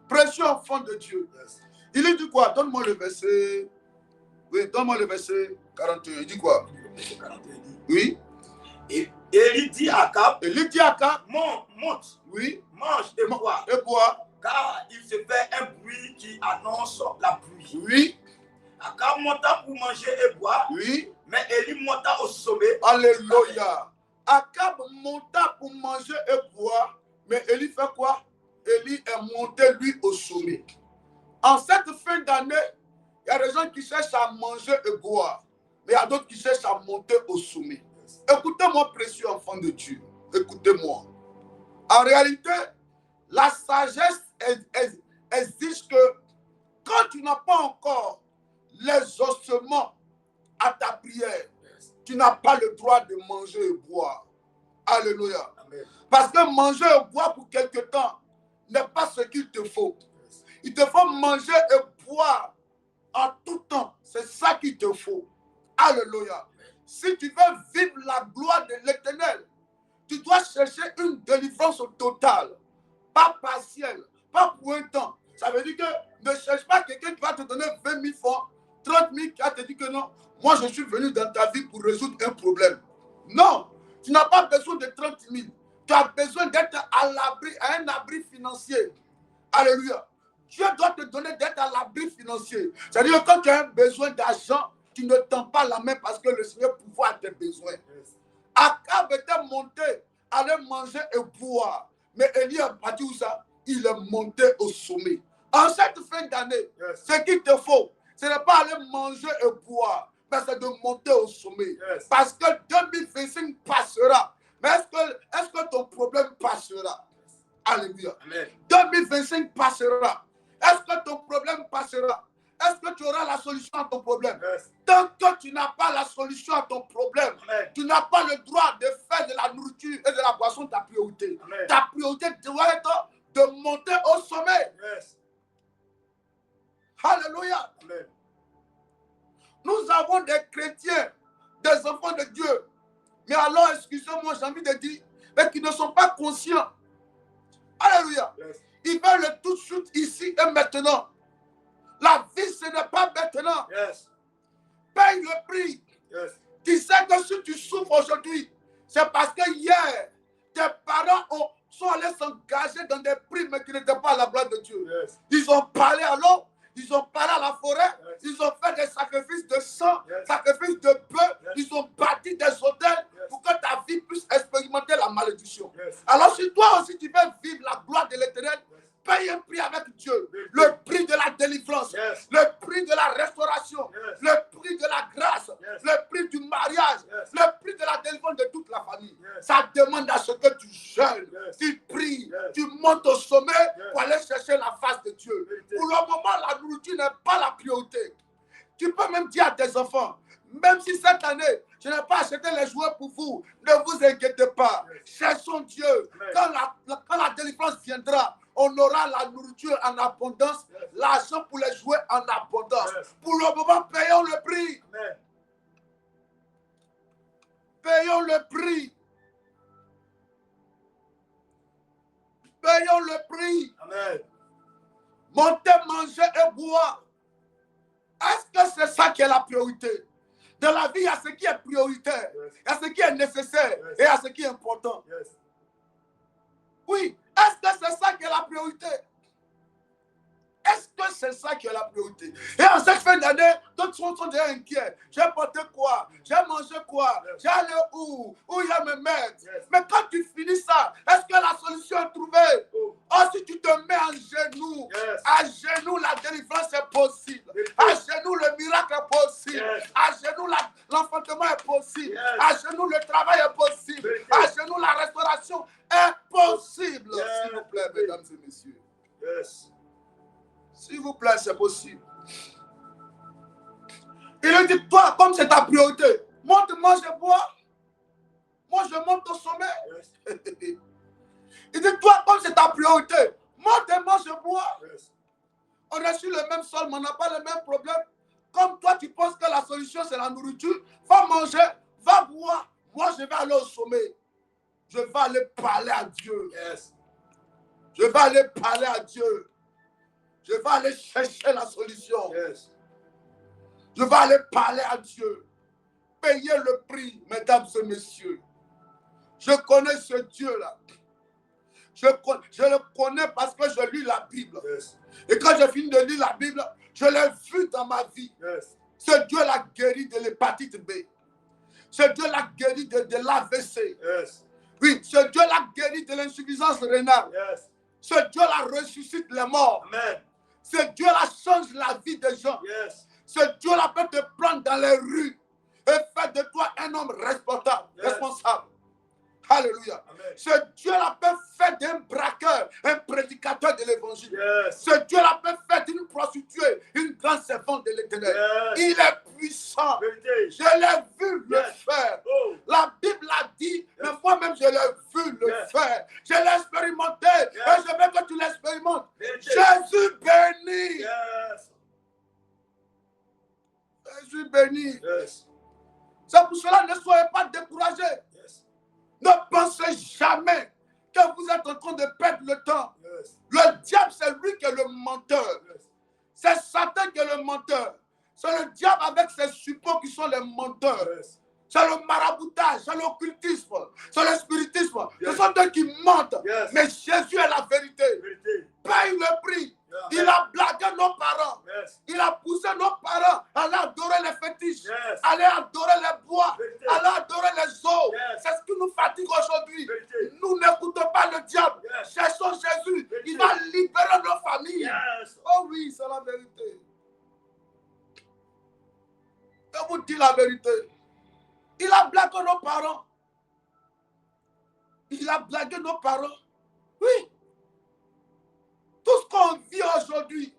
Précieux enfant de Dieu. Yes. Il lui dit quoi? Donne-moi le verset. Oui, donne-moi le verset 41. Il dit quoi? Le verset 41 dit. Oui. Et Élie dit à Akab, monte, oui, mange et bois. Car il se fait un bruit qui annonce la pluie. Oui. Akab monta pour manger et boire. Oui. Mais Élie monta au sommet. Alléluia. Akab monta pour manger et boire. Mais Élie fait quoi? Élie est monté lui au sommet. En cette fin d'année, il y a des gens qui cherchent à manger et boire. Mais il y a d'autres qui cherchent à monter au sommet. Écoutez-moi, précieux enfant de Dieu. Écoutez-moi. En réalité, la sagesse exige que quand tu n'as pas encore les ossements à ta prière, tu n'as pas le droit de manger et boire. Alléluia. Amen. Parce que manger et boire pour quelque temps n'est pas ce qu'il te faut. Il te faut manger et boire en tout temps. C'est ça qu'il te faut. Alléluia. Si tu veux vivre la gloire de l'Éternel, tu dois chercher une délivrance totale, pas partielle, pas pour un temps. Ça veut dire que ne cherche pas quelqu'un qui va te donner 20 000 francs, 30 000, qui va te dire que non, moi je suis venu dans ta vie pour résoudre un problème. Non, tu n'as pas besoin de 30 000. Tu as besoin d'être à l'abri, à un abri financier. Alléluia. Dieu doit te donner d'être à l'abri financier. C'est-à-dire que quand tu as un besoin d'argent, tu ne tends pas la main parce que le Seigneur pourvoit tes besoins. Akab était monté, allait manger et boire. Mais Élie a parti où ça? Il est monté au sommet. En cette fin d'année, ce qu'il te faut, ce n'est pas aller manger et boire, mais c'est de monter au sommet. Parce que 2025 passera. Mais est-ce que ton problème passera? Alléluia. Amen. 2025 passera. Est-ce que ton problème passera? Est-ce que tu auras la solution à ton problème? Tant que tu n'as pas la solution à ton problème, tu n'as pas le droit de faire de la nourriture et de la boisson ta priorité. Ta priorité doit être de monter au sommet. Alléluia. Amen. Nous avons des chrétiens, des enfants de Dieu. Mais alors, excusez-moi, j'ai envie de dire, mais qui ne sont pas conscients. Alléluia. Ils veulent le tout de suite ici et maintenant. La vie, ce n'est pas maintenant. Paye le prix. Tu sais que si tu souffres aujourd'hui, c'est parce que hier, tes parents sont allés s'engager dans des primes qui n'étaient pas à la gloire de Dieu. Ils ont parlé à l'eau, ils ont parlé à la forêt, ils ont fait des sacrifices de sang, sacrifices de bœufs, ils ont bâti des hôtels pour que ta vie puisse expérimenter la malédiction. Alors si toi aussi tu veux vivre la gloire de l'Éternel, paye un prix avec Dieu, le prix de la délivrance, le prix de la restauration, le prix de la grâce, le prix du mariage, le prix de la délivrance de toute la famille. Ça demande à ce que tu jeûnes, tu pries, tu montes au sommet pour aller chercher la face de Dieu. Pour le moment, la nourriture n'est pas la priorité. Tu peux même dire à tes enfants, même si cette année, je n'ai pas acheté les jouets pour vous, ne vous inquiétez pas. Cherchons Dieu. Quand la délivrance viendra, on aura la nourriture en abondance, l'argent pour les jouets en abondance. Pour le moment, payons le prix. Payons le prix. Payons le prix. Amen. Monter, manger et boire. Est-ce que c'est ça qui est la priorité? Dans la vie, il y a ce qui est prioritaire, il y a ce qui est nécessaire et il y a ce qui est important. Oui, est-ce que c'est ça qui est la priorité? Est-ce que c'est ça qui est la priorité? Et en cette fin d'année, d'autres sont déjà inquiets. J'ai porté quoi? J'ai mangé quoi? J'ai allé où? Où il y a mes mettre? Mais quand tu finis ça, est-ce que la solution est trouvée? Oh, si tu te mets en genoux, à genoux, la délivrance est possible. À genoux, le miracle est possible. À genoux, l'enfantement est possible. À genoux, le travail est possible. À genoux, la restauration est possible. S'il vous plaît, mesdames et messieurs. S'il vous plaît, c'est possible. Il lui dit, toi, comme c'est ta priorité, monte, mange et bois. Moi, je monte au sommet. Il dit, toi, comme c'est ta priorité, monte et mange et bois. On est sur le même sol, mais on n'a pas le même problème. Comme toi, tu penses que la solution, c'est la nourriture, va manger, va boire. Moi, je vais aller au sommet. Je vais aller parler à Dieu. Je vais aller parler à Dieu. Je vais aller chercher la solution. Je vais aller parler à Dieu. Payer le prix, mesdames et messieurs. Je connais ce Dieu-là. Je le connais parce que je lis la Bible. Et quand je finis de lire la Bible, je l'ai vu dans ma vie. Ce Dieu l'a guéri de l'hépatite B. Ce Dieu l'a guéri de l'AVC. Oui, ce Dieu l'a guéri de l'insuffisance rénale. Ce Dieu-là ressuscite les morts. Amen. Ce Dieu-là change la vie des gens. Ce Dieu-là peut te prendre dans les rues et faire de toi un homme responsable. Alléluia. Amen. Ce Dieu-là peut faire d'un braqueur un prédicateur de l'évangile. Ce Dieu-là peut faire d'une prostituée une grande servante de l'Éternel. Il est puissant. Je l'ai vu le faire. La Bible a dit, mais moi-même je l'ai vu le faire. Je l'ai expérimenté et je veux que tu l'expérimentes. Jésus béni. Jésus béni. jamais que vous êtes en train de perdre le temps. Le diable, c'est lui qui est le menteur. C'est Satan qui est le menteur. C'est le diable avec ses suppôts qui sont les menteurs. C'est le maraboutage, c'est l'occultisme, c'est le spiritisme. Ce sont eux qui mentent. Mais Jésus est la vérité. Paye le prix. Il a blagué nos parents. Il a poussé nos parents à aller adorer les fétiches, aller adorer les bois, aller adorer les eaux. C'est ce qui nous fatigue aujourd'hui. Nous n'écoutons pas le diable. Cherchons Jésus. Il va libérer nos familles. Oh oui, c'est la vérité. Je vous dis la vérité. Il a blagué nos parents. Il a blagué nos parents. Oui. Tout ce qu'on vit aujourd'hui,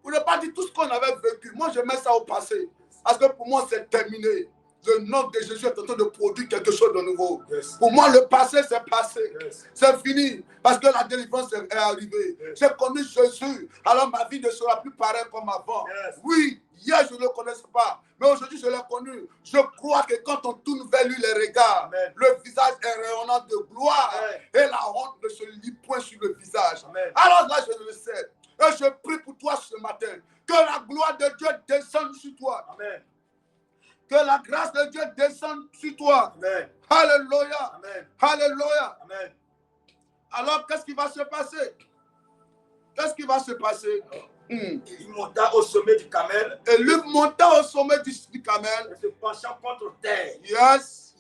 pour ne pas dire tout ce qu'on avait vécu, moi je mets ça au passé. Parce que pour moi c'est terminé. Le nom de Jésus est en train de produire quelque chose de nouveau. Pour moi le passé c'est passé. C'est fini. Parce que la délivrance est arrivée. J'ai connu Jésus. Alors ma vie ne sera plus pareille comme avant. Oui, hier je ne le connaissais pas. Mais aujourd'hui je l'ai connu. Je crois que quand on tourne vers lui les regards, le visage est rayonnant de gloire. Et la honte ne se lit point sur le visage. Alors là je le sais. Et je prie pour toi ce matin. Que la gloire de Dieu descende sur toi. Amen. Que la grâce de Dieu descende sur toi. Amen. Alléluia. Amen. Alléluia. Amen. Alors, qu'est-ce qui va se passer? Qu'est-ce qui va se passer? Il monta au sommet du Carmel. Et lui monta au sommet du Carmel. Et se penchant contre terre. Yes.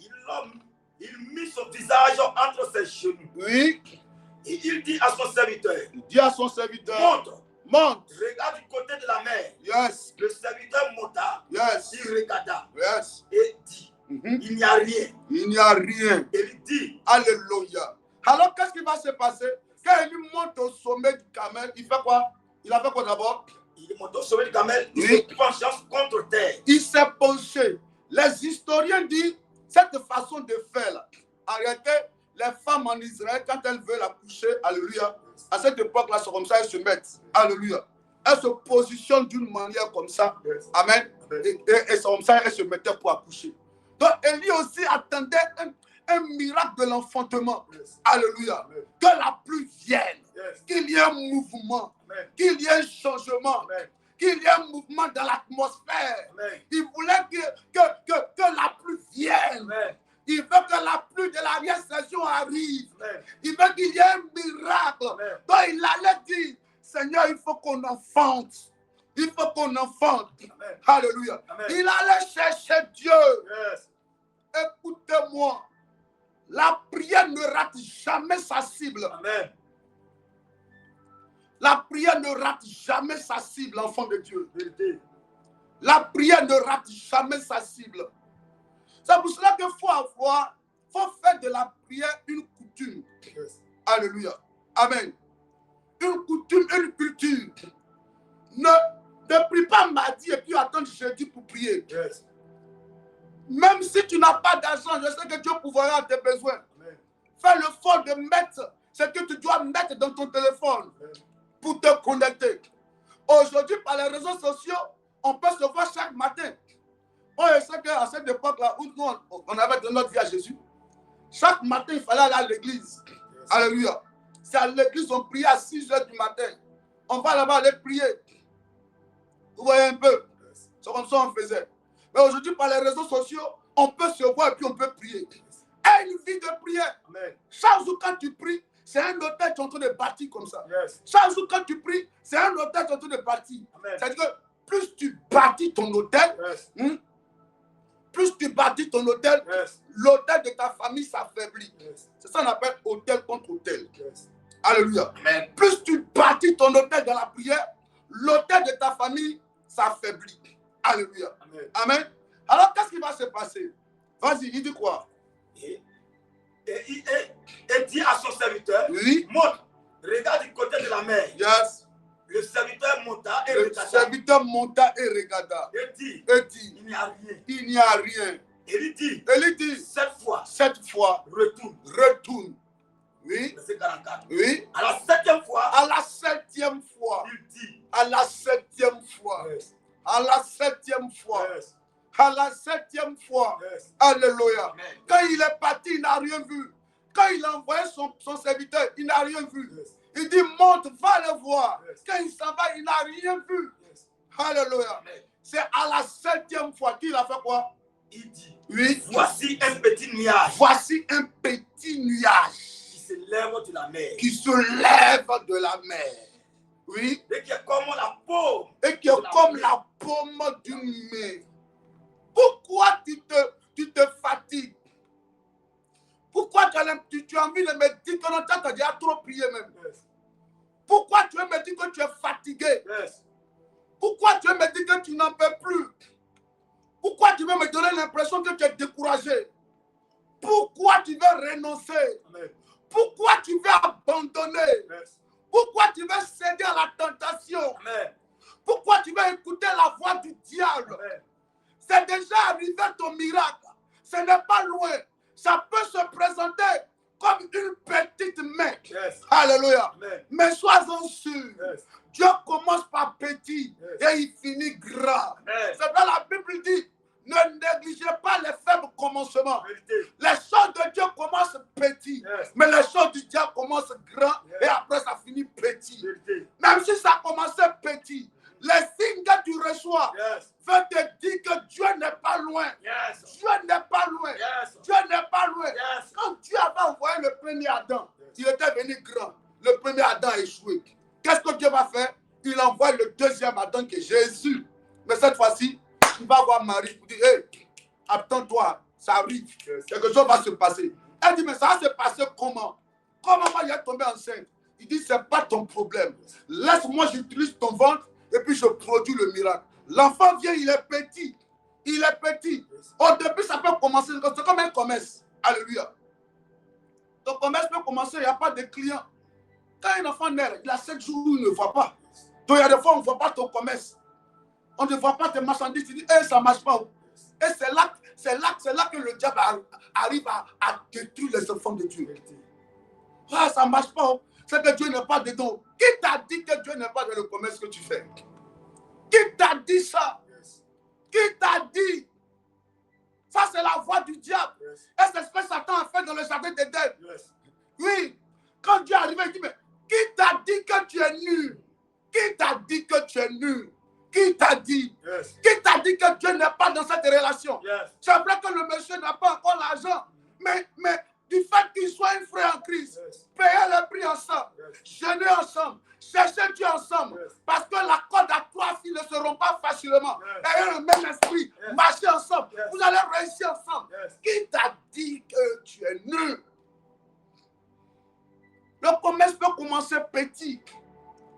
Il mit son visage entre ses genoux. Oui. Et il dit à son serviteur. Il dit à son serviteur. Monte. Regarde du côté de la mer. Yes. Le serviteur monta. Yes. Il regarda. Yes. Et dit. Il n'y a rien. Il n'y a rien. Et il dit. Alléluia. Alors, qu'est-ce qui va se passer? Quand il monte au sommet du Carmel, il fait quoi? Il a fait quoi d'abord? Il monte au sommet du Carmel. Il se penche contre terre. Il s'est penché. Les historiens disent cette façon de faire là. Arrêtez. Les femmes en Israël, quand elles veulent accoucher, alléluia, à cette époque-là, c'est comme ça, elles se mettent. Alléluia. Elles se positionnent d'une manière comme ça. Amen. Et c'est comme ça, elles se mettaient pour accoucher. Donc, Élie aussi attendait un miracle de l'enfantement. Alléluia. Que la pluie vienne. Qu'il y ait un mouvement. Qu'il y ait un changement. Qu'il y ait un mouvement dans l'atmosphère. Il voulait que la pluie vienne. Il veut que la pluie de l'arrière-saison arrive. Il veut qu'il y ait un miracle. Donc il allait dire, Seigneur, il faut qu'on enfante. Il faut qu'on enfante. Alléluia. Il allait chercher Dieu. Écoutez-moi. La prière ne rate jamais sa cible. Amen. La prière ne rate jamais sa cible, enfant de Dieu. La prière ne rate jamais sa cible. C'est pour cela qu'il faut faire de la prière une coutume. Alléluia. Amen. Une coutume, une culture. Ne prie pas mardi et puis attends jeudi pour prier. Même si tu n'as pas d'argent, je sais que Dieu pourvoira à tes besoins. Fais l'effort de mettre ce que tu dois mettre dans ton téléphone pour te connecter. Aujourd'hui, par les réseaux sociaux, on peut se voir chaque matin. On sait qu'à cette époque-là, où nous, on avait donné notre vie à Jésus, chaque matin, il fallait aller à l'église. Alléluia. C'est à l'église, on priait à 6 h du matin. On va là-bas aller prier. Vous voyez un peu? C'est comme ça qu'on faisait. Mais aujourd'hui, par les réseaux sociaux, on peut se voir et puis on peut prier. Et une vie de prière. Amen. Chaque jour, quand tu pries, c'est un hôtel qui est en train de bâtir comme ça. Chaque jour, quand tu pries, c'est un hôtel qui est en train de bâtir. C'est-à-dire que plus tu bâtis ton hôtel, plus tu bâtis ton hôtel, l'hôtel de ta famille s'affaiblit. C'est ça qu'on appelle hôtel contre hôtel. Alléluia. Amen. Plus tu bâtis ton hôtel dans la prière, l'hôtel de ta famille s'affaiblit. Alléluia. Amen. Amen. Alors, qu'est-ce qui va se passer? Vas-y, il dit quoi? Et dit à son serviteur, monte, regarde du côté de la mer. Yes. Le serviteur monta et regarda. Le serviteur monta et regarda. Et dit, il n'y a rien. Il n'y a rien. Et il dit, cette fois, retourne. Oui. Verset 44. Oui. À la 7e fois. À la 7e fois. Il dit. À la 7e fois. À la 7e fois. À la 7e fois. Alléluia. Quand il est parti, il n'a rien vu. Quand il a envoyé son serviteur, il n'a rien vu. Il dit, monte, va le voir. Quand il s'en va, il n'a rien vu. Alléluia. C'est à la 7e fois qu'il a fait quoi? Il dit, oui. Voici un petit nuage. Voici un petit nuage. Qui se lève de la mer. Qui se lève de la mer. Oui. Et qui est comme la paume. Et qui est comme la paume d'une main. Pourquoi tu te fatigues? Pourquoi tu as envie de me dire que non, tu as déjà trop prié même? Pourquoi tu veux me dire que tu es fatigué? Pourquoi tu veux me dire que tu n'en peux plus? Pourquoi tu veux me donner l'impression que tu es découragé? Pourquoi tu veux renoncer? Amen. Pourquoi tu veux abandonner? Pourquoi tu veux céder à la tentation? Amen. Pourquoi tu veux écouter la voix du diable? C'est déjà arrivé ton miracle. Ce n'est pas loin. Ça peut se présenter comme une petite main. Alléluia. Amen. Mais sois-en sûr. Dieu commence par petit et il finit grand. C'est là la Bible dit, ne négligez pas les faibles commencements. Les choses de Dieu commencent petit, mais les choses du diable commencent grand et après ça finit petit. Même si ça commençait petit, les signes que tu reçois veulent te dire que Dieu n'est pas loin. Dieu n'est pas loin. Dieu n'est pas loin. Quand Dieu avait envoyé le premier Adam, il était venu grand. Le premier Adam a échoué. Qu'est-ce que Dieu va faire? Il envoie le deuxième Adam qui est Jésus. Mais cette fois-ci, il va voir Marie pour dire, hey, attends-toi, ça arrive. Quelque chose va se passer. Elle dit, mais ça va se passer comment? Comment moi, il est tombé enceinte? Il dit, c'est pas ton problème. Laisse-moi, j'utilise ton ventre et puis je produis le miracle. L'enfant vient, il est petit. Il est petit. Au début, ça peut commencer, c'est comme un commerce. Alléluia. Ton commerce peut commencer, il n'y a pas de clients. Quand un enfant naît, il a 7 jours où il ne voit pas. Donc il y a des fois, on ne voit pas ton commerce. On ne voit pas tes marchandises. Tu dis, hey, ça ne marche pas. Et c'est là que le diable arrive à détruire les enfants de Dieu. Ah, ça ne marche pas. C'est que Dieu n'est pas dedans. Qui t'a dit que Dieu n'est pas dans le commerce que tu fais? Qui t'a dit ça? Qui t'a dit? Ça, c'est la voix du diable. Et c'est ce que Satan a fait dans le jardin d'Éden. Oui. Quand Dieu est arrivé, il dit, mais qui t'a dit que tu es nul? Qui t'a dit que tu es nul? Qui t'a dit? Qui t'a dit que Dieu n'est pas dans cette relation? C'est vrai que le monsieur n'a pas encore l'argent, mais du fait qu'il soit un frère en Christ, payer le prix ensemble, jeûner ensemble, chercher Dieu ensemble, parce que la corde à 3 filles ne seront pas facilement. Ayez le même esprit, marchez ensemble, vous allez réussir ensemble. Qui t'a dit que tu es nul? Le commerce peut commencer petit.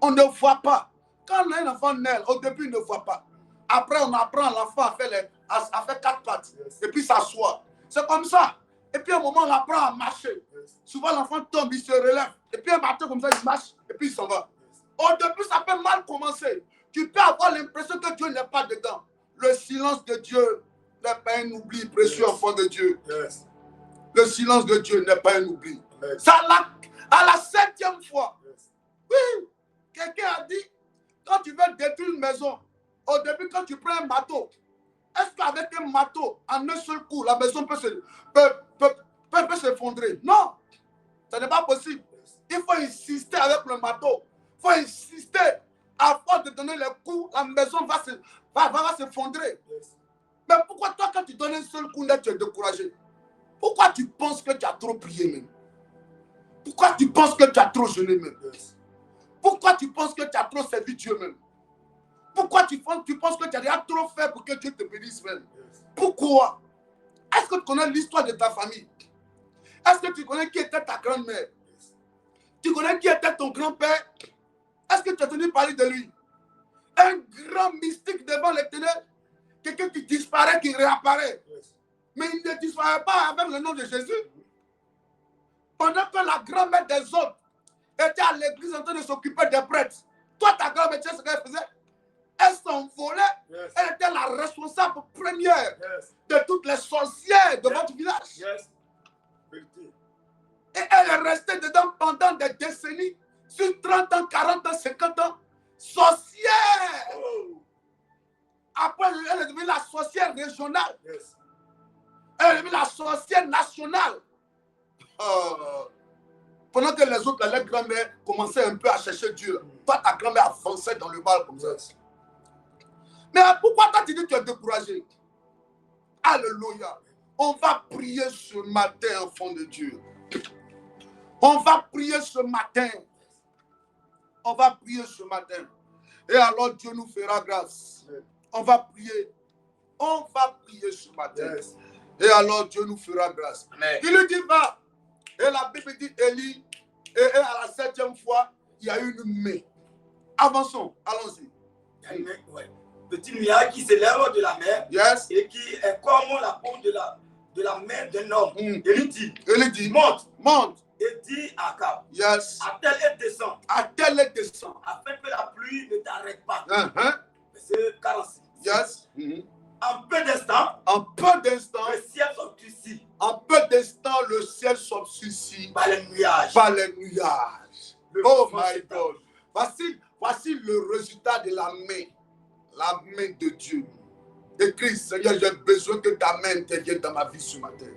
On ne voit pas. Quand on a un enfant naît, au début, il ne voit pas. Après, on apprend l'enfant à faire 4 pattes. Et puis s'asseoir. C'est comme ça. Et puis, à un moment, on apprend à marcher. Souvent, l'enfant tombe, il se relève. Et puis, un matin, comme ça, il marche. Et puis, il s'en va. Au début, ça peut mal commencer. Tu peux avoir l'impression que Dieu n'est pas dedans. Le silence de Dieu n'est pas un oubli, précieux enfant de Dieu. Le silence de Dieu n'est pas un oubli. Ça, à la 7e fois. Oui. Quelqu'un a dit, quand tu veux détruire une maison, au début, quand tu prends un marteau, est-ce qu'avec un marteau, en un seul coup, la maison peut s'effondrer? Non, ce n'est pas possible. Il faut insister avec le marteau. Il faut insister. À force de donner les coups, la maison va s'effondrer. Mais pourquoi toi, quand tu donnes un seul coup, là, tu es découragé? Pourquoi tu penses que tu as trop prié même? Pourquoi tu penses que tu as trop jeûné même? Pourquoi tu penses que tu as trop servi Dieu même? Pourquoi tu penses que tu as déjà trop fait pour que Dieu te bénisse même? Pourquoi? Est-ce que tu connais l'histoire de ta famille? Est-ce que tu connais qui était ta grand-mère? Tu connais qui était ton grand-père? Est-ce que tu as entendu parler de lui? Un grand mystique devant l'Éternel? Quelqu'un qui disparaît, qui réapparaît. Mais il ne disparaît pas avec le nom de Jésus. Pendant que la grand-mère des autres était à l'église en train de s'occuper des prêtres. Toi, ta grand-mère, tu sais ce qu'elle faisait? Elle s'envolait. Elle était la responsable première de toutes les sorcières de votre village. Et elle est restée dedans pendant des décennies, sur 30 ans, 40 ans, 50 ans. Sorcière! Après, elle est devenue la sorcière régionale. Elle est devenue la sorcière nationale. pendant que les autres, la grand-mère, commençaient un peu à chercher Dieu. Toi, ta grand-mère avançait dans le mal comme ça. Mais pourquoi toi, tu dis que tu es découragé? Alléluia. On va prier ce matin, enfant de Dieu. On va prier ce matin. On va prier ce matin. Et alors Dieu nous fera grâce. On va prier. On va prier ce matin. Et alors Dieu nous fera grâce. Amen. Il lui dit, va. Et la Bible dit, Élie, et à la 7e fois, il y a eu une main. Avançons, allons-y. Il y a une main, ouais. Petit nuage qui s'élève de la mer, yes, et qui est comme la paume de la main d'un homme. Élie dit, monte, et dit à Akab, yes, attelle et descend, afin que la pluie ne t'arrête pas. Verset 46. Yes. En peu d'instants, le ciel s'obscurcit. En peu d'instants, le ciel s'obscurcit par les nuages. Oh my God. Voici le résultat de la main de Dieu. Écris, Seigneur, j'ai besoin que ta main intervienne dans ma vie ce matin.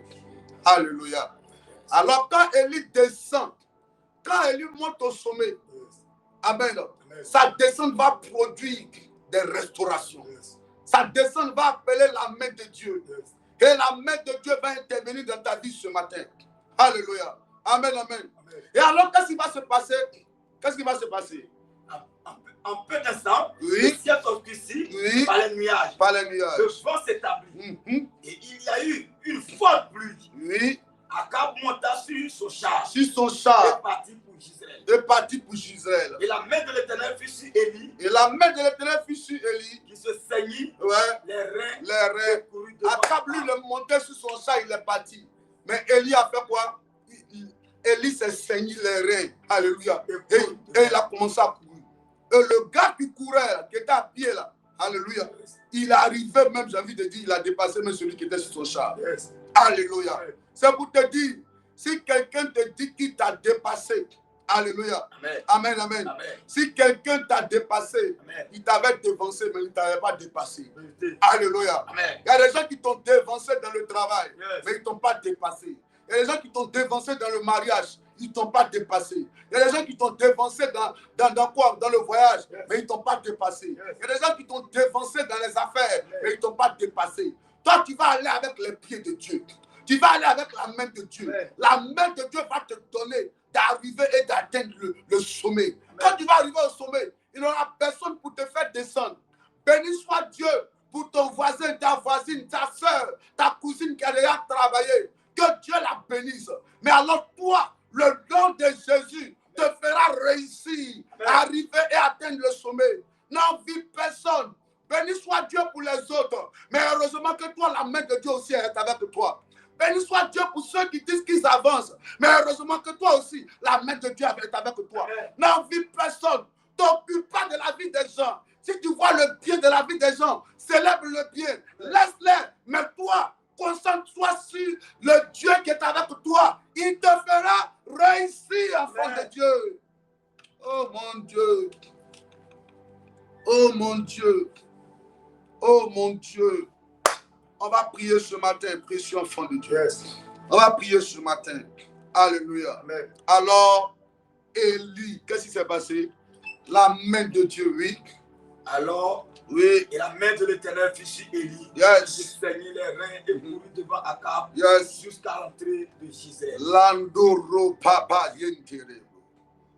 Alléluia. Alors quand Élie descend, quand Élie monte au sommet, amen, sa descente va produire des restaurations. Sa descente va appeler la main de Dieu. Et la main de Dieu va intervenir dans ta vie ce matin. Alléluia. Amen, amen. Et alors, qu'est-ce qui va se passer? En peu d'instants, le ciel s'obscurcit par les nuages. Le vent s'établit. Et il y a eu une forte pluie. Akab monta sur son char. Et partit pour Gisraël. Et la main de l'Éternel fut sur Élie. Qui se saignit les reins. Akab lui le montait sur son char, il est parti. Mais Élie a fait quoi? Élie s'est saigné les reins. Alléluia. Et il a commencé à courir. Et le gars qui courait, qui était à pied là, alléluia, il est arrivé même, j'ai envie de dire, il a dépassé même celui qui était sur son char. Alléluia. C'est pour te dire, si quelqu'un te dit qu'il t'a dépassé, alléluia. Amen, amen. Si quelqu'un t'a dépassé, il t'avait dévancé, mais il ne t'avait pas dépassé. Alléluia. Il y a des gens qui t'ont dévancé dans le travail, mais ils ne t'ont pas dépassé. Il y a des gens qui t'ont dévancé dans le mariage, ils ne t'ont pas dépassé. Il y a des gens qui t'ont dévancé dans quoi? Dans le voyage, mais ils ne t'ont pas dépassé. Il y a des gens qui t'ont dévancé dans les affaires, mais ils ne t'ont pas dépassé. Toi, tu vas aller avec les pieds de Dieu. Tu vas aller avec la main de Dieu. La main de Dieu va te donner d'arriver et d'atteindre le sommet. Quand tu vas arriver au sommet, il n'y aura personne pour te faire descendre. Béni soit Dieu pour ton voisin, ta voisine, ta soeur, ta cousine qui a déjà travaillé. Que Dieu la bénisse. Mais alors toi, le nom de Jésus te fera réussir, arriver et atteindre le sommet. N'envie personne. Béni soit Dieu pour les autres. Mais heureusement que toi, la main de Dieu aussi est avec toi. Béni soit Dieu pour ceux qui disent qu'ils avancent. Mais heureusement que toi aussi, la main de Dieu est avec toi. N'envie personne. T'occupe pas de la vie des gens. Si tu vois le bien de la vie des gens, célèbre le bien. Laisse-les. Mais toi, concentre-toi sur le Dieu qui est avec toi. Il te fera réussir, enfant de Dieu. Oh mon Dieu. Oh mon Dieu. Oh mon Dieu. On va prier ce matin, précieux enfant de Dieu. On va prier ce matin. Alléluia. Amen. Alors, Élie, qu'est-ce qui s'est passé? La main de Dieu, oui. Alors, oui. Et la main de l'Éternel fut sur Élie. Yes. Qui saignit les reins et courut devant Akab. Yes. Jusqu'à l'entrée de Gisèle. Landoro papa yentere.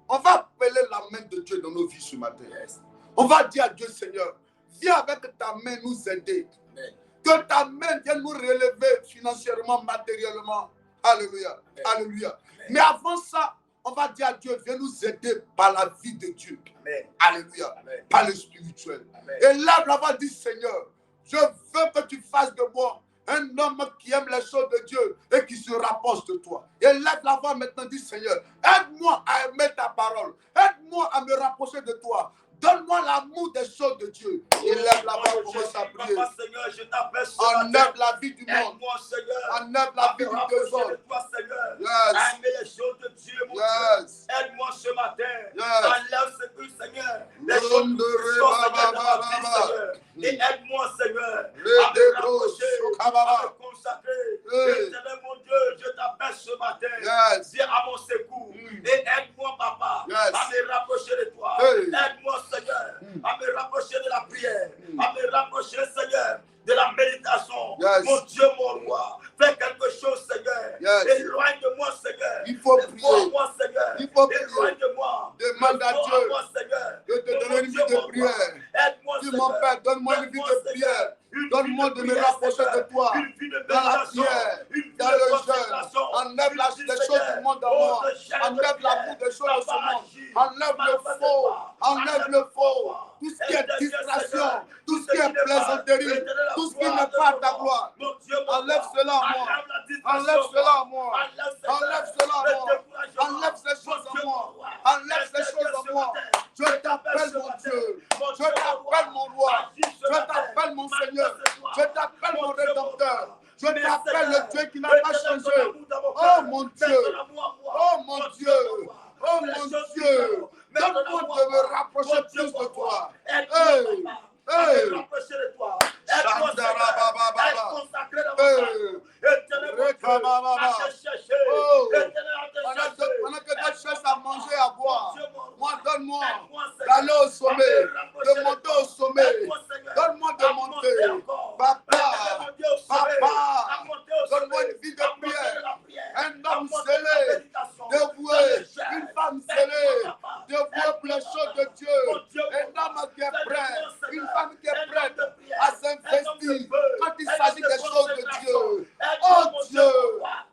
On va appeler la main de Dieu dans nos vies ce matin. Yes. On va dire à Dieu, Seigneur, viens avec ta main nous aider. Amen. Que ta main vienne nous relever financièrement, matériellement. Alléluia. Amen. Alléluia. Amen. Mais avant ça, on va dire à Dieu, viens nous aider par la vie de Dieu. Amen. Alléluia. Amen. Par le spirituel. Amen. Et là, on va dire, Seigneur, je veux que tu fasses de moi un homme qui aime les choses de Dieu et qui se rapproche de toi. Et lève la voix maintenant, dis, Seigneur, aide-moi à aimer ta parole. Aide-moi à me rapprocher de toi. Donne-moi l'amour des choses de Dieu. Il lève la voix pour commencer à prier. Enlève la vie du monde. Enlève la vie du désordre. Yes. Aimer les choses de Dieu, mon Dieu. Aide-moi ce matin. Enlève ce que, Seigneur, les choses de Seigneur. Et aide-moi, Seigneur, à me rapprocher, à me consacrer. Éternel, mon Dieu, je t'appelle ce matin. Viens à mon secours. Et Yes. Mon Dieu, mon roi, fais quelque chose, Seigneur. Yes. Éloigne de moi, Seigneur. Il faut prier. Moi, Seigneur. Il faut prier. Éloigne de moi. Demande à Dieu moi, Seigneur. de te donner une vie de prière. Aide-moi, Dis, Seigneur. mon Père, donne-moi une vie de prière. Donne-moi de me rapprocher de toi. Dans la prière, dans le jeûne. Enlève les choses du monde en moi. Enlève l'amour des choses de ce monde. Enlève le faux. Enlève le faux. Tout ce qui est distraction. Tout ce qui est plaisanterie. Tout ce qui n'est pas ta gloire. Enlève cela en moi. Enlève cela en moi. Enlève cela en moi. Enlève ces choses en moi. Enlève ces choses en moi. Je t'appelle mon Dieu. Je t'appelle mon roi. Je t'appelle mon Seigneur. Je t'appelle mon rédempteur. Je t'appelle le Dieu qui n'a pas changé. Oh mon Dieu. Oh mon Dieu. Oh mon Dieu. Donne-moi de me rapprocher plus de toi. Hey. Hey. Rapprocher de toi. Pendant que tu cherches à manger, à boire, moi donne-moi d'aller au sommet, de monter au sommet. Donne-moi de monter. Papa, donne-moi une vie de prière. Un homme scellé, dévoué, une femme scellée, dévouée pour les choses de Dieu. Un homme qui est prêt, une femme qui est prête à s'investir quand il s'agit des choses de Dieu. Oh Dieu,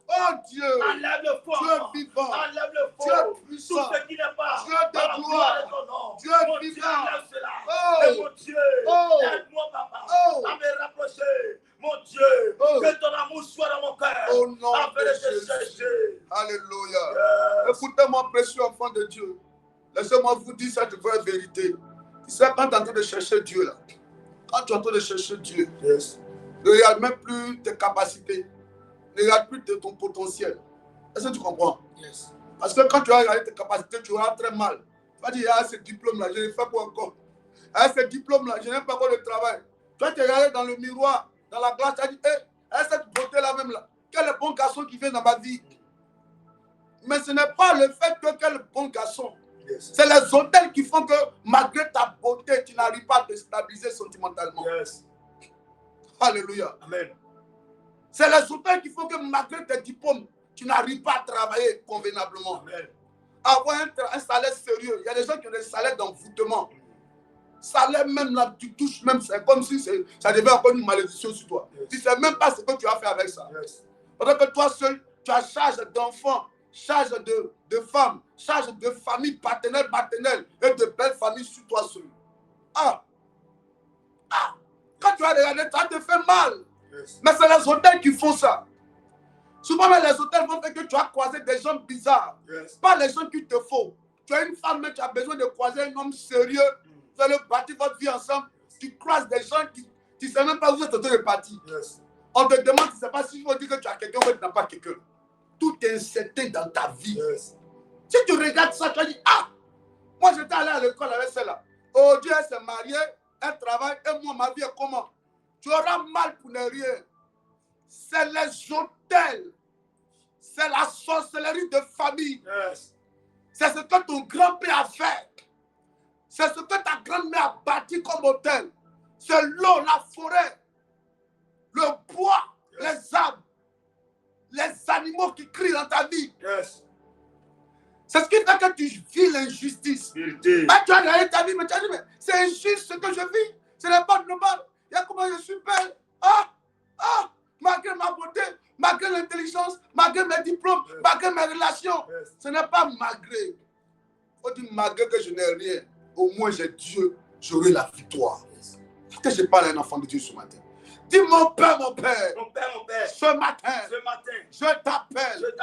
oh Dieu, Dieu vivant, Dieu puissant, Dieu de gloire, Dieu vivant. Oh, oh, aide-moi, papa, oh, à me rapprocher. Mon Dieu, que ton amour soit dans mon cœur. Au nom de Jésus. Alléluia. Écoutez-moi, précieux enfant de Dieu. Laissez-moi vous dire cette vraie vérité. Tu sais, quand tu es en train de chercher Dieu, là, quand tu es en train de chercher Dieu, ne regarde même plus tes capacités, ne regarde plus ton potentiel. Est-ce que tu comprends? Yes. Parce que quand tu vas regarder tes capacités, tu auras très mal. Tu vas dire, ah, ce diplôme-là, je ne fais pas encore. Ah, ce diplôme-là, je n'ai pas encore le travail. Tu vas te regarder dans le miroir, dans la glace, tu vas dire, hé, cette beauté-là même là, quel est le bon garçon qui vient dans ma vie? Mais ce n'est pas le fait que quel bon garçon. Yes. C'est les hôtels qui font que malgré ta beauté, tu n'arrives pas à te stabiliser sentimentalement. Yes. Alléluia. Amen. C'est les hôtels qui font que malgré tes diplômes, tu n'arrives pas à travailler convenablement. Amen. Avoir un salaire sérieux. Il y a des gens qui ont des salaires d'envoûtement. Salaire même là, tu touches même, c'est comme si ça devait avoir une malédiction sur toi. Yes. Tu ne sais même pas ce que tu as fait avec ça. Yes. Pendant que toi seul, tu as charge d'enfants, charge de femmes, charge de familles paternelles et de belles familles sur toi seul. Quand tu as regardé, ça te fait mal. Yes. Mais c'est les hôtels qui font ça. Souvent, les hôtels vont faire que tu as croisé des gens bizarres. Yes. Pas les gens qu'il te faut. Tu as une femme, mais tu as besoin de croiser un homme sérieux. Vous allez bâtir votre vie ensemble. Tu croises des gens qui ne savent même pas où vous êtes en train de partir. Yes. On te demande, tu ne sais pas si il faut dire que tu as quelqu'un ou tu n'as pas quelqu'un. Tout est incertain dans ta vie. Yes. Si tu regardes ça, tu vas dire, moi j'étais allé à l'école avec celle-là. Oh Dieu, elle s'est mariée, elle travaille, et moi, ma vie est comment? Tu auras mal pour ne rien. C'est les hôtels. C'est la sorcellerie de famille. Yes. C'est ce que ton grand-père a fait. C'est ce que ta grand-mère a bâti comme hôtel. C'est l'eau, la forêt, le bois, yes, les arbres, les animaux qui crient dans ta vie. Yes. C'est ce qui fait que tu vis l'injustice. Tu as regardé ta vie, mais tu as dit, mais c'est injuste ce que je vis. Ce n'est pas normal. Il y a comment je suis belle. Malgré ma beauté, malgré l'intelligence, malgré mes diplômes, yes, malgré mes relations. Yes. Ce n'est pas malgré. Il faut dire malgré que je n'ai rien. Au moins j'ai Dieu, j'aurai la victoire. Yes. Que je parle à un enfant de Dieu ce matin. Dis mon Père, ce matin, je t'appelle,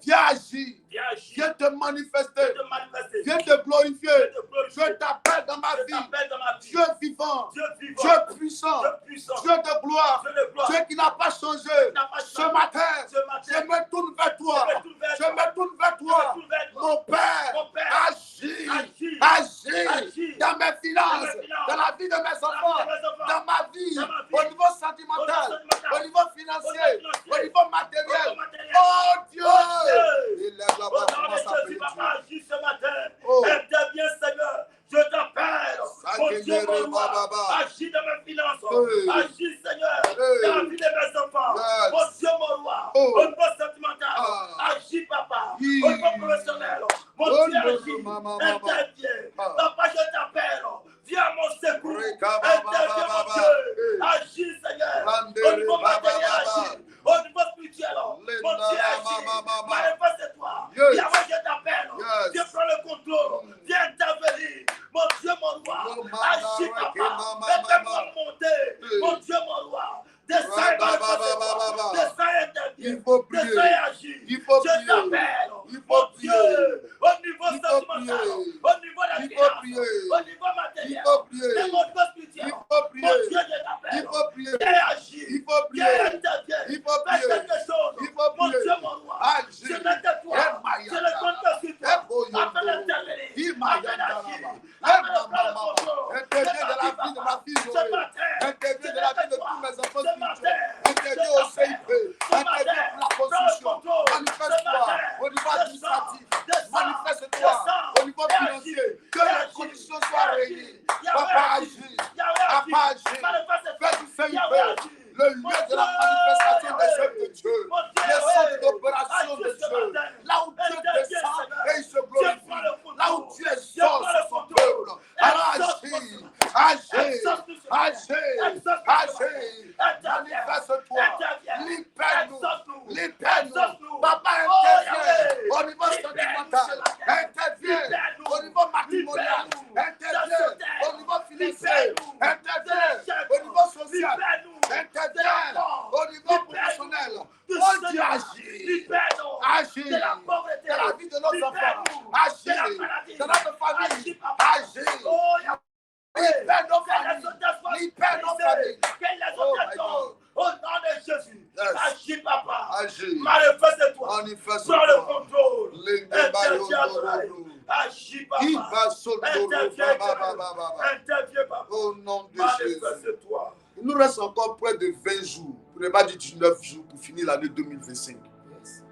viens agir, viens te manifester, viens te glorifier, je t'appelle dans ma vie, Dieu vivant, Dieu puissant, Dieu de gloire, Dieu qui n'a pas changé, ce matin, je me tourne vers toi, mon Père, agis dans mes finances, dans la vie de mes enfants, dans ma vie, au niveau sentimental, au niveau financier, au niveau matériel. Oh Dieu! Il lève la voix, commence à prier. Agis ce matin. Interviens, Seigneur. Je t'appelle. Mon Dieu, mon roi. Agis dans mes finances. Agis, Seigneur, dans la vie de mes au niveau professionnel. Mon Dieu agit, intervient. Papa, je t'appelle. Viens à mon secours. Interviens, mon Dieu. Agis, Seigneur. Au niveau matériel, agis. Au niveau spirituel, mon Dieu agit. Manifeste-toi. Yahweh, je t'appelle. Viens prendre le contrôle. Viens intervenir. Mon Dieu, mon roi. Agis, papa. Fais-moi monter. Mon Dieu, mon roi. Descends et manifeste-toi. Descends et interviens. Descends et agis. Je t'appelle. Mon Dieu. Au niveau sentimental. Au niveau de la finance. Au niveau matériel. Au niveau spirituel. Mon Dieu, je t'appelle. Viens agir. Viens interviens. Fais quelque chose. Mon Dieu, mon roi. Je n'ai que toi. Je ne compte que sur toi. Afin d'intervenir. Afin d'agir. Afin de prendre le contrôle. Interviens dans la vie de ma fille Zoé. Interviens dans la vie de tous mes enfants spirituels. Interviens au CIP. Interviens pour la construction. Manifeste-toi au niveau administratif. Manifeste-toi au niveau financier. Que les conditions soient réunies. Papa agit. Papa agit. Fais du CIP. Le lieu de la manifestation des œuvres de Dieu. Les centres d'opération de Dieu. Là où Dieu descend et il se glorifie. Là où Dieu exauce son peuple. Alors agis. Agis. Manifeste-toi. Libère-nous. Papa intervient au niveau sentimental. Intervient au niveau matrimonial. Intervient au niveau financier. Intervient au niveau social. Intervient au niveau professionnel. Oh Dieu, agis. Agis de la vie de nos enfants. Agis de notre famille. Agis. Libère nos familles. Libère nos familles. Au nom de Jésus. Agis, papa. Agis. Manifeste-toi. Manifeste-toi. Prends le contrôle. Agis, papa. Interviens, papa. Au nom de Jésus. Manifeste-toi. Il nous reste encore près de 20 jours, pour ne pas dire 19 jours, pour finir l'année 2025.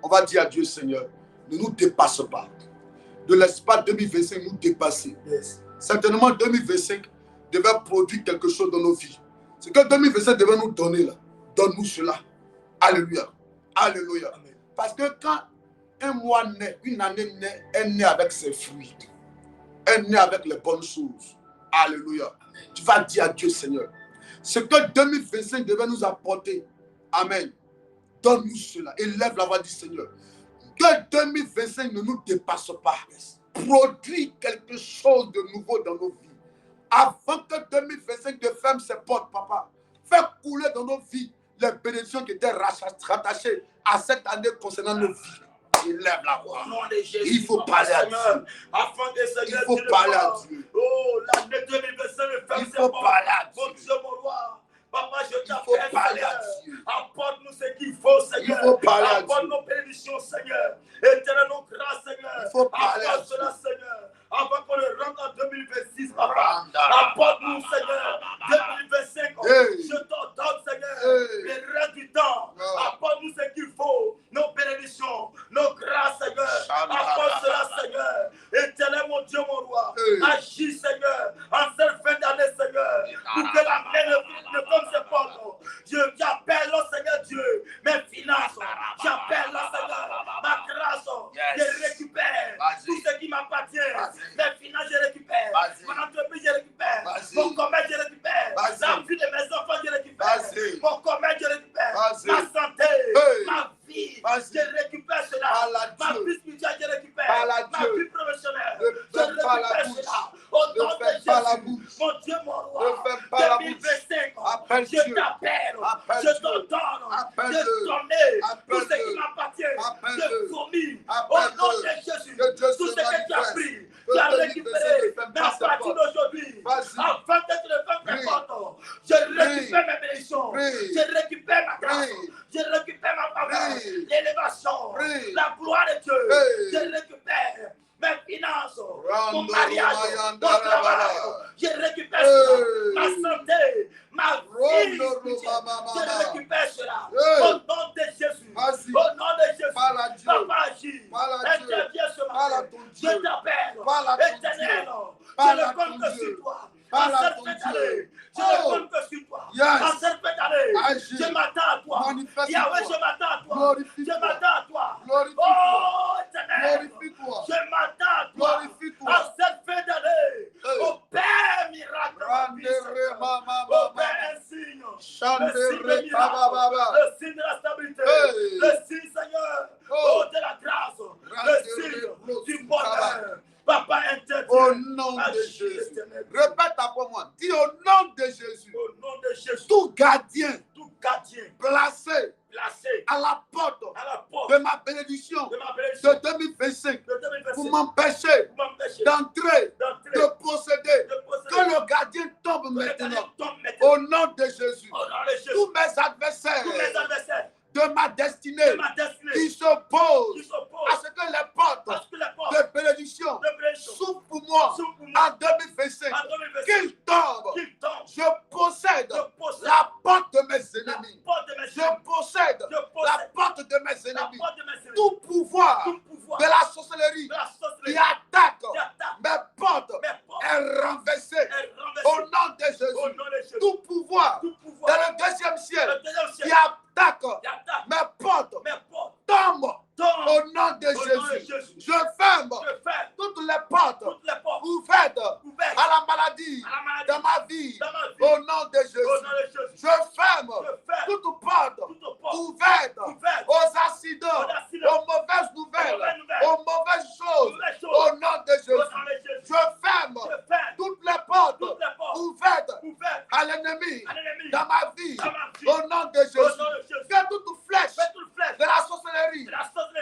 On va dire à Dieu, Seigneur, ne nous dépasse pas. De l'espace 2025, nous dépasser. Certainement, 2025 devait produire quelque chose dans nos vies. Ce que 2025 devait nous donner, là, donne-nous cela. Alléluia. Alléluia. Amen. Parce que quand un mois naît, une année naît, elle naît avec ses fruits. Elle naît avec les bonnes choses. Alléluia. Amen. Tu vas dire à Dieu, Seigneur, ce que 2025 devait nous apporter. Amen. Donne-nous cela. Élève la voix du Seigneur. Que 2025 ne nous dépasse pas. Produit quelque chose de nouveau dans nos vies. Avant que 2025 ne ferme ses portes, papa. Fais couler dans nos vies les bénédictions qui étaient rattachées à cette année concernant nos vies. Élève la voix. Il faut parler à Dieu. Il faut parler à Dieu. Oh, l'année 2025 ne ferme ses portes. Mon Dieu, mon roi. Papa, je t'appelle, Seigneur. Apporte-nous ce qu'il faut, Seigneur. Apporte nos bénédictions, Seigneur. Éternel, nos grâces, Seigneur. Apporte cela, Seigneur. Avant qu'on ne rentre en 2026, papa. Apporte-nous, Seigneur. 2025, je t'ordonne, Seigneur. Le reste du temps, apporte-nous ce qu'il faut. Nos bénédictions, nos grâces, Seigneur. Apporte cela, Seigneur. Éternel, mon Dieu, mon roi. Agis, Seigneur. En cette fin d'année, Seigneur. Pour que la main ne tombe ses portes. J'appelle, Seigneur Dieu, mes finances. J'appelle, Seigneur, ma grâce. Je récupère tout ce qui m'appartient. Mes finances, je récupère. Mon entreprise, je récupère. Mon commerce, je récupère. La vie de mes enfants, je récupère. Mon commerce, je récupère. Ma santé, ma vie, je récupère cela. Ma vie spirituelle, je récupère. Ma vie professionnelle, je récupère cela. Au nom de Jésus, mon Dieu, mon roi, 2025, je t'appelle, je t'ordonne, je t'emmène tout ce qui m'appartient, je fournis. Au nom de Jésus, tout ce que tu as pris, tu as récupéré. Mais à partir d'aujourd'hui, afin d'être le femme de porte, je récupère mes bénédictions, je récupère ma grâce, je récupère ma faveur, l'élévation, la gloire de Dieu, je récupère mes finances, mon mariage, mon travail, je récupère cela, ma santé, ma vie, je récupère cela, au nom de Jésus, au nom de Jésus, papa agit, interviens ce matin, je t'appelle, éternel, je ne compte que sur toi. En cette fête d'année, je ne compte que sur toi. En cette fête d'année, je m'attends à toi. Yahweh, je m'attends à toi. Je m'attends à toi. Oh, éternel, nom de Jésus. Répète après moi. Dis au nom de Jésus. Au nom de Jésus. Tout gardien placé à la porte de ma bénédiction de 2025 pour m'empêcher d'entrer, de posséder. Que le gardien tombe maintenant. Au nom de Jésus. Tous mes adversaires de ma destinée qui s'opposent à ce que les portes de bénédiction s'ouvrent pour moi en 2025. Qu'ils tombent. Je possède la porte de mes ennemis. Je possède la porte de mes ennemis. Tout pouvoir de la sorcellerie qui attaque mes portes est renversé au nom de Jésus. Tout pouvoir dans le deuxième ciel qui attaque mes portes tombe au nom de Jésus. Je ferme toutes les portes ouvertes à la maladie dans ma vie au nom de Jésus. Je ferme toute porte ouverte aux accidents, aux mauvaises nouvelles, aux mauvaises choses au nom de Jésus. Je ferme toutes les portes ouvertes à l'ennemi dans ma vie au nom de Jésus. Que toute flèche de la sorcellerie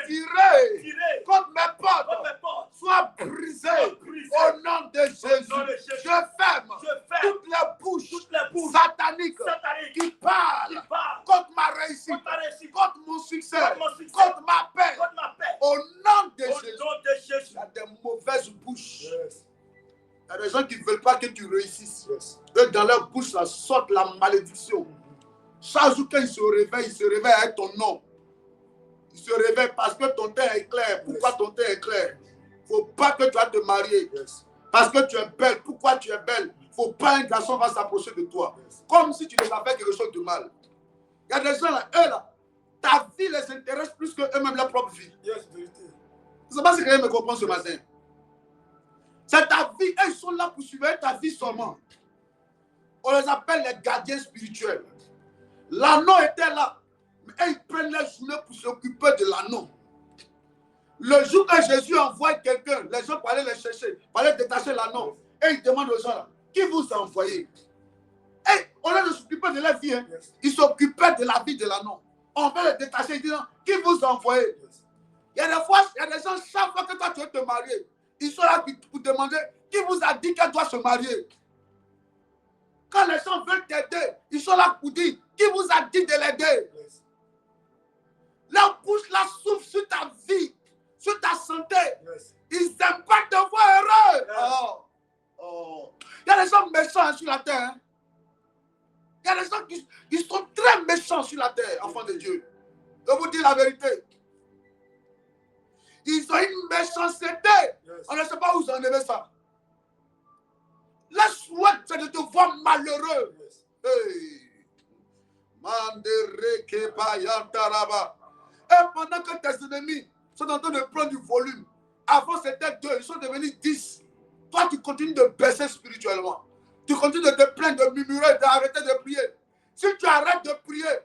tirée contre mes portes soit brisée au nom de Jésus. Je ferme toutes les bouches sataniques qui parlent contre ma réussite, contre mon succès, contre ma paix. Au nom de Jésus. Il y a des mauvaises bouches. Il y a des gens qui ne veulent pas que tu réussisses. Eux, dans leur bouche, ça sort la malédiction. Chaque jour qu'ils se réveillent avec ton nom. Ils se réveillent parce que ton teint est clair. Pourquoi ton teint est clair? Il ne faut pas que tu vas te marier. Parce que tu es belle. Pourquoi tu es belle? Il ne faut pas qu'un garçon va s'approcher de toi. Comme si tu les as fait quelque chose de mal. Il y a des gens là, eux là, ta vie les intéresse plus que eux-mêmes leur propre vie. Je ne sais pas si quelqu'un me comprend ce matin. C'est ta vie. Eux, ils sont là pour suivre ta vie seulement. On les appelle les gardiens spirituels. L'anneau était là. Mais ils prennent les journées pour s'occuper de l'anneau. Le jour que Jésus envoie quelqu'un, les gens pour aller les chercher, pour aller détacher l'anneau. Et ils demandent aux gens là, qui vous a envoyé? Et on a de s'occuper de la vie. Hein. Ils s'occupaient de la vie de l'anneau. On veut les détacher. Ils disent, qui vous a envoyé? Il y a des fois, il y a des gens, chaque fois que toi tu veux te marier, ils sont là pour demander, qui vous a dit qu'elle doit se marier? Quand les gens veulent t'aider, ils sont là pour dire, qui vous a dit de l'aider? Leur bouche là souffle sur ta vie, sur ta santé. Ils n'aiment pas te voir heureux. Il y a des gens méchants sur la terre. Hein? Il y a des gens qui sont très méchants sur la terre, enfants de Dieu. Je vous dis la vérité. Ils ont une méchanceté. On ne sait pas où ils ont enlevé ça. La souhait, c'est de te voir malheureux. Et pendant que tes ennemis sont en train de prendre du volume, avant c'était 2, ils sont devenus 10. Toi, tu continues de baisser spirituellement. Tu continues de te plaindre, de murmurer, d'arrêter de prier. Si tu arrêtes de prier,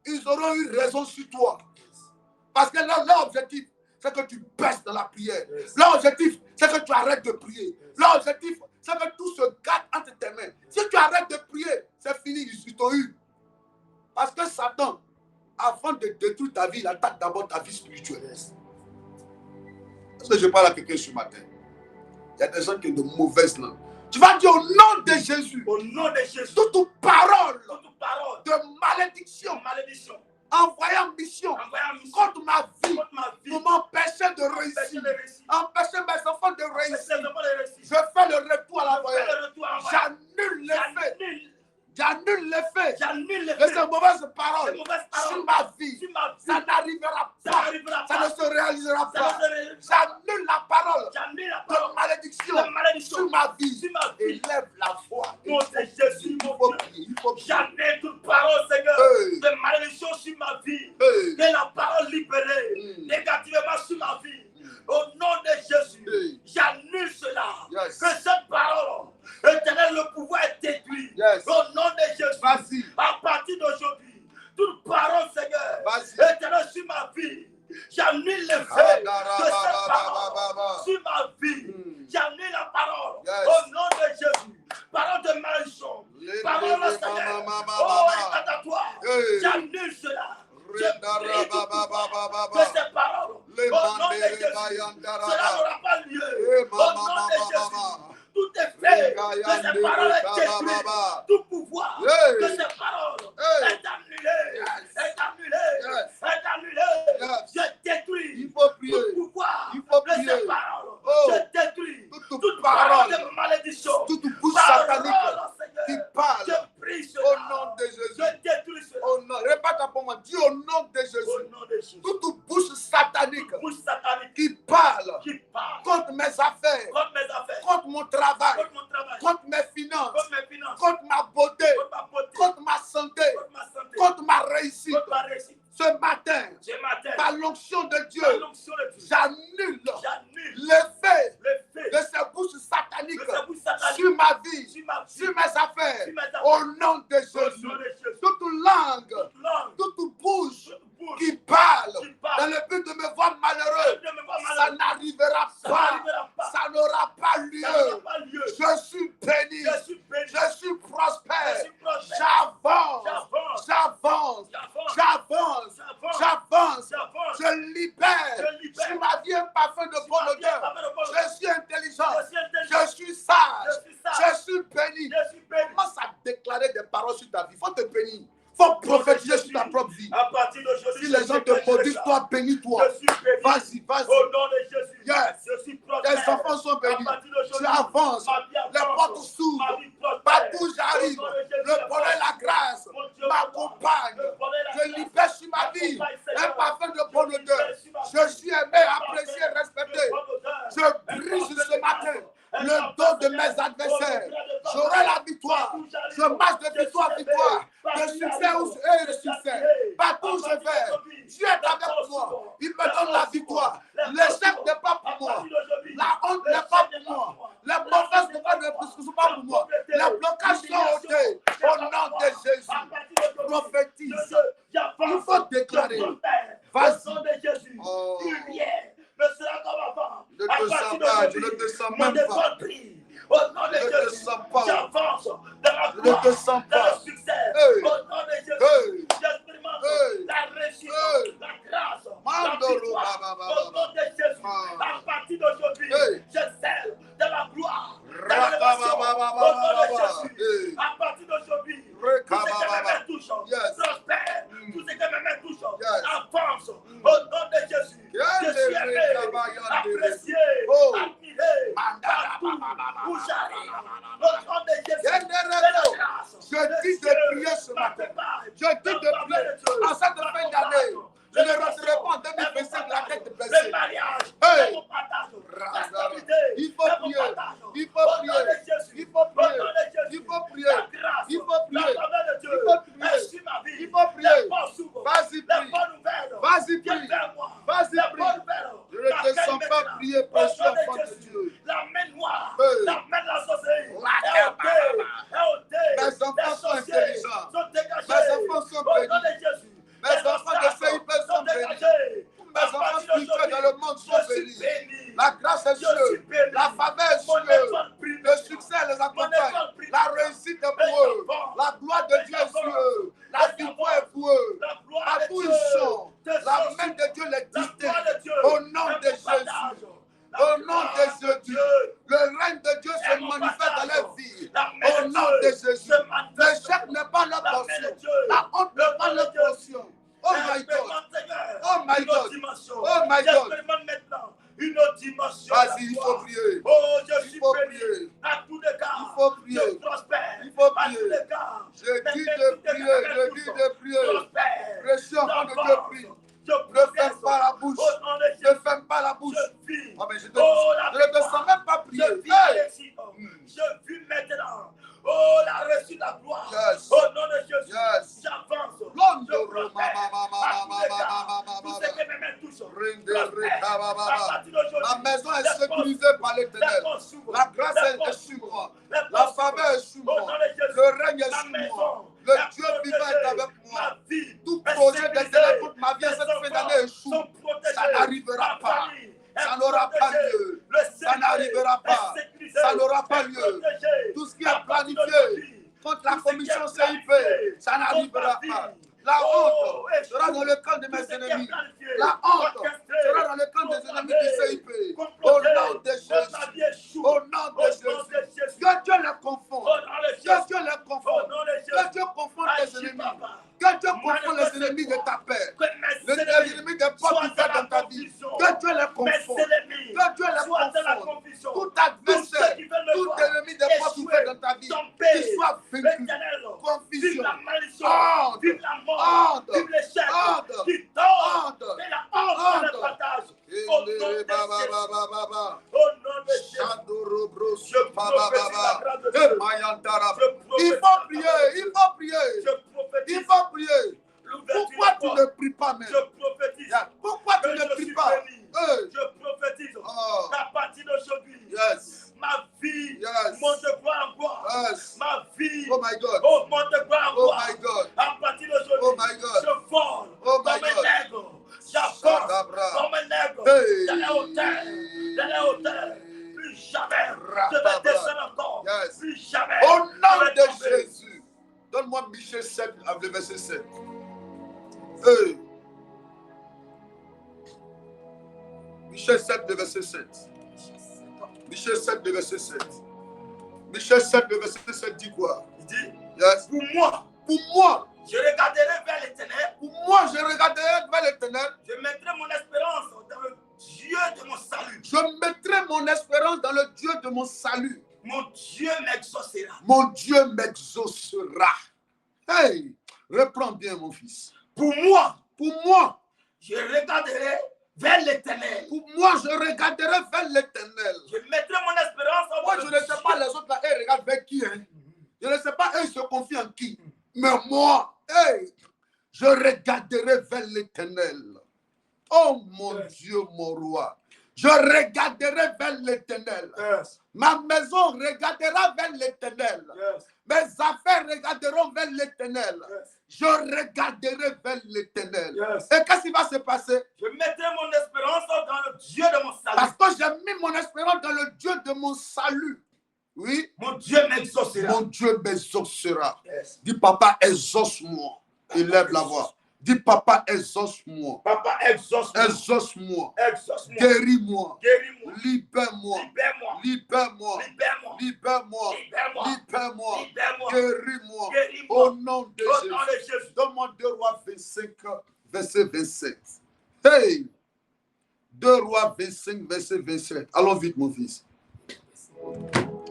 ils auront eu raison sur toi. Parce que leur objectif, c'est que tu baisses dans la prière. Leur objectif, c'est que tu arrêtes de prier. Leur objectif, c'est que tout se gâte entre tes mains. Si tu arrêtes de prier, c'est fini, ils t'ont eu. Parce que Satan, avant de détruire ta vie, il attaque d'abord ta vie spirituelle. Est-ce que je parle à quelqu'un ce matin? Il y a des gens qui ont de mauvaises langues. Tu vas dire au nom de Jésus. Au nom de Jésus. Toute parole de malédiction. Envoyé en mission contre ma vie pour m'empêcher de réussir. Empêcher mes enfants de réussir. Je fais le retour à la voyage. J'annule l'effet. J'annule l'effet de ces mauvaises paroles sur ma vie. Ça n'arrivera pas. Ça ne se réalisera pas. J'annule la parole de malédiction sur ma vie. Élève la foi. J'annule toute parole, Seigneur, de malédiction sur ma vie. Que la parole libérée négativement sur ma vie. Au nom de Jésus, j'annule cela. Que cette parole, éternel, le pouvoir est détruit. Au nom de Jésus, à partir d'aujourd'hui, toute parole, Seigneur, éternel, sur ma vie, j'annule l'effet de cette parole sur ma vie. J'annule la parole de ces paroles. Au nom de Jésus, cela n'aura pas lieu. Au nom de Jésus. Tout est fait, que ces paroles est détruit. Tout pouvoir de ces paroles est annulé. Est annulé. Est annulé. Je détruis tout pouvoir de ces paroles. Je détruis toute parole de malédiction. Toute bouche satanique qui Je parle prie au nom de Jésus. Je détruis cela. Au nom, répète pour moi, dis au nom de Jésus. Au nom de Jésus. Toute bouche satanique qui qui parle parle contre mes affaires, contre mes affaires, contre mon travail, contre mon travail, contre mes finances, contre mes finances, contre ma beauté, contre ma beauté, contre ma santé, contre ma santé, contre ma réussite. contre ma réussite. Ce matin, par l'onction de Dieu, j'annule l'effet de ces bouches sataniques sur ma vie, sur mes affaires, au nom de Jésus. Toute langue, toute bouche qui parle dans le but de me voir malheureux, ça n'arrivera pas, ça n'aura pas lieu. Je suis béni, je suis prospère, j'avance, je libère. Sur ma vie un parfum de bonne odeur. Je suis intelligent, je suis sage, je suis béni. Commence à déclarer des paroles sur ta vie. Il faut te bénir. Il faut prophétiser sur ta propre vie. Si les gens te maudissent, toi, bénis-toi. Vas-y. Au nom de Jésus, yes. je suis prospère. Tes enfants sont bénis. Tu avances. Les portes s'ouvrent. Partout où j'arrive, le bonheur et la grâce m'accompagnent. Je libère sur ma vie un parfum de bonne odeur. Je suis aimé, apprécié, respecté. Je brise ce matin le dos de mes adversaires. J'aurai la victoire. Je marche de victoire en victoire. De succès où je succès. Partout où je vais, Dieu est avec moi. Il me donne la victoire. L'échec n'est pas pour moi. La honte n'est pas pour moi. Les mauvaises nouvelles ne sont pas pour moi. Les blocages sont ôtés. Au nom de Jésus. Prophétise. Il faut déclarer. Vas-y. Oh. Je ne te sens pas, je ne te sens même pas. Au nom de Jésus, j'avance dans la gloire, dans le succès. Au nom de Jésus, j'expérimente la réussite, la grâce, la victoire. Au nom de Jésus, à partir d'aujourd'hui, je scelle dans la gloire, dans l'élévation. Au nom de Jésus, à partir d'aujourd'hui, tout ce que mes mains touchent prospère. Tout ce que mes mains touchent avance. Au nom de Jésus, je suis aimé, apprécié, admiré, partout où j'arrive. Au nom de Jésus, je dis de prier ce matin. Je dis de prier en cette fin d'année. Je ne rentrerai pas en 2025 la tête baissée. Le mariage, Hey. mon partage, la stabilité, Il faut prier. Il faut prier. Il faut prier. Il faut prier. la grâce, Il faut prier. la faveur de Dieu, Il faut prier. est sur ma vie. Il faut prier. Les bons souvenirs, Vas-y, les prie. bonnes nouvelles, Vas-y, viennent prie. vers moi. Vas-y, Les prie. bonnes nouvelles, Je ne te m'accueillent sens pas maintenant. prier, Au précieux nom de enfant de Jésus, Dieu. la main noire, Hey. la main de la sorcellerie, La est ôtée, est ôtée. Mes enfants Les sont sorciers intelligents. sont dégagés. Mes enfants sont Au nom bénis. de Jésus, Mes les enfants de obstacles CIP sont bénis. dégagés. Mes enfants spirituels dans le monde sont Je suis bénis. béni. La grâce est Je sûre. suis béni. La faveur est Mon sûre. étoile brille. Le succès les accompagne. La réussite est pour eux. La gloire de Dieu est sur eux. La victoire est pour eux. La gloire de Partout Dieu. ils sont, Tes la sources, main de Dieu les la distingue. gloire de Dieu Au nom est de mon Jésus. partage. La Au nom gloire de Jésus. Dieu Le règne de Dieu est se mon manifeste partage. dans leur vie. La main Au de nom Dieu de Jésus. se manifeste. L'échec n'est pas leur La main portion. de Dieu. La honte n'est pas Le leur nom de Dieu. portion. Oh my God. Oh my Une God. autre dimension. Oh my God. J'expérimente maintenant une autre dimension. Vas-y, il faut prier. Oh, je Il suis faut béni. prier. À tous les cas, Il faut prier. je prospère. Il faut À prier. tous les cas, Je dis de prier, je dis de prier. prospère. Précieux enfant de Dieu, J'avance. prie. Je Ne progresse. ferme pas la bouche. Au nom de Ne Jésus, ferme pas la bouche. je vis. Oh, mais je Oh, la ne te victoire. sens même pas prier. Je vis la Hey. réussite. Je vis maintenant. Oh, la réussite, la gloire. Yes. Au nom de Jésus, Yes. j'avance. Londo, Je prospère. À tous les cas, tout ce que mes mains touchent, prospère. À partir d'aujourd'hui, Ma maison est les portes- sécurisée par les l'Éternel. portes s'ouvrent. La grâce Les est portes sur s'ouvrent. moi. Les La portes faveur s'ouvrent. est sur Au moi. nom de Jésus, Le règne est ma sur maison, moi. Le la Dieu vivant est protégée. avec moi. Ma vie Tout est projet sécurisée. d'éternel contre ma vie à Mes cette fin enfants d'année échoue. sont protégés. Ça n'arrivera Ma pas. famille est Ça n'aura pas protégée. lieu. Le Ça Seigneur n'arrivera pas. est sécurisé. Ça n'aura pas Est lieu. protégé. Tout ce qui À est partir planifié d'aujourd'hui, contre la tout ce qui est commission planifié CIP, ça contre n'arrivera ma vie pas. La honte sera dans le camp de mes ennemis. La honte sera dans le camp des ennemis du CIP. Au nom de Jésus. Au nom de Jésus. Que Dieu les confonde. Que Dieu les confonde. Que Dieu confonde les ennemis. Que Dieu confonde les ennemis de ta paix. Les ennemis des portes ouvertes dans ta vie. Que Dieu les confonde. Que Dieu les confonde. Tout adversaire, tout ennemi des portes ouvertes dans ta vie, qu'il soit vaincu. Confusion. Honte. Honte. Honte. Honte. Il faut prier, il faut prier. Il faut prier. Pourquoi tu ne pries pas même? Pourquoi tu ne pries pas? Je prophétise qu'à partir d'aujourd'hui, ma vie monte de gloire en gloire. Ma vie monte de gloire en gloire. À partir d'aujourd'hui, je vole comme un nègre. J'avance comme un nègre dans les hauteurs. Dans les hauteurs. Plus jamais je vais descendre encore. Plus jamais. Au nom de Jésus. Donne-moi Michée 7, le verset 7. Michée 7, le verset 7. Michée 7, le verset 7. Michée 7, le verset 7 dit quoi? Il dit, pour moi, je regarderai vers l'éternel. Pour moi, je regarderai vers l'éternel. Je mettrai mon espérance dans le Dieu de mon salut. Je mettrai mon espérance dans le Dieu de mon salut. Mon Dieu m'exaucera. Mon Dieu m'exaucera. Hey, reprends bien mon fils. Pour moi, je regarderai vers l'éternel. Pour moi, je regarderai vers l'éternel. Je mettrai mon espérance en moi. Je ne sais pas les autres là, ils regardent vers qui. Hein? Je ne sais pas, eux se confient en qui. Mais moi, hey, je regarderai vers l'éternel. Oh mon Dieu, mon roi. Je regarderai vers l'éternel. Ma maison regardera vers l'éternel. Mes affaires regarderont vers l'éternel. Je regarderai vers l'éternel. Et qu'est-ce qui va se passer? Je mettrai mon espérance dans le Dieu de mon salut. Parce que j'ai mis mon espérance dans le Dieu de mon salut. Oui. Mon Dieu m'exaucera. Mon Dieu m'exaucera. Dis, papa, exauce-moi. Il lève la voix. Dis, papa, exauce-moi. Papa, exauce-moi. Exauce-moi. Exauce-moi. Guéris-moi. Guéris-moi. Libère-moi. Libère-moi. Libère-moi. Libère-moi. Libère-moi. Libère-moi. Libère-moi. Libère-moi. Guéris-moi. Guéris-moi. Au nom de Jésus. Donne-moi 2 Rois 25, verset 27. Hey! 2 Rois 25, verset 27. Allons vite, mon fils.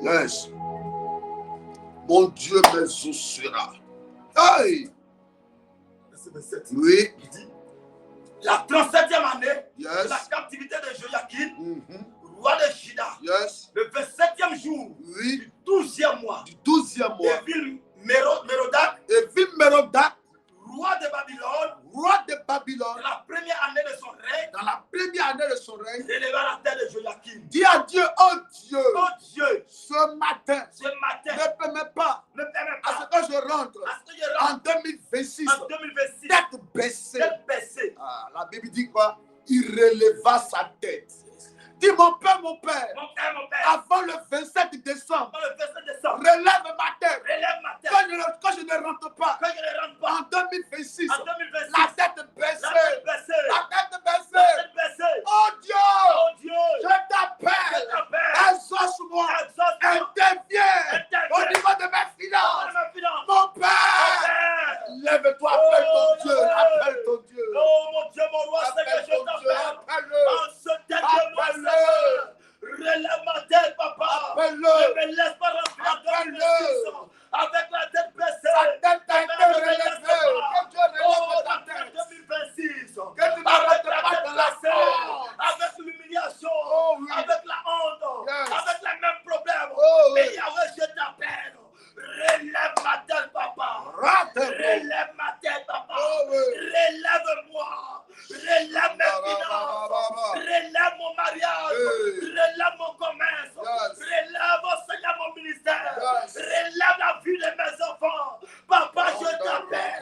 Yes. Mon Dieu m'exaucera. Hey! Oui. Il dit, la 37e année de la captivité de Joachim, roi de Juda, le 27e jour du 12e mois, Évil-Mérodach, roi de Babylone, dans la première année de son règne, releva la tête de Joachim. Dis à Dieu, oh Dieu, ce matin, ne permets pas à ce que je rentre en 2026, tête baissée. Ah, la Bible dit quoi? Il releva sa tête. Dis, mon père, avant le 27 décembre, relève ma tête. Quand je ne rentre pas en 2026, la tête baissée. Oh Dieu, je t'appelle. Exauce-moi. Interviens au niveau de mes finances. Mon père, lève-toi, appelle ton Dieu. Appelle ton Dieu. Oh mon Dieu, mon roi, c'est que je t'appelle. En ce dernier mois, relève ma tête, papa. Ne me laisse pas rentrer en 2026 avec la tête baissée. La tête a été relevée. Que Dieu relève ta tête. 2026. Que tu ne rentres pas dans la tête avec l'humiliation, avec la honte, avec les mêmes problèmes. Mais Yahweh, je t'appelle. Relève ma tête, papa. Relève ma tête, papa. Relève-moi. Relève mes finances. Relève mon mariage. Relève mon commerce. Relève, Seigneur, mon ministère. Relève la vie de mes enfants. Papa, je t'appelle.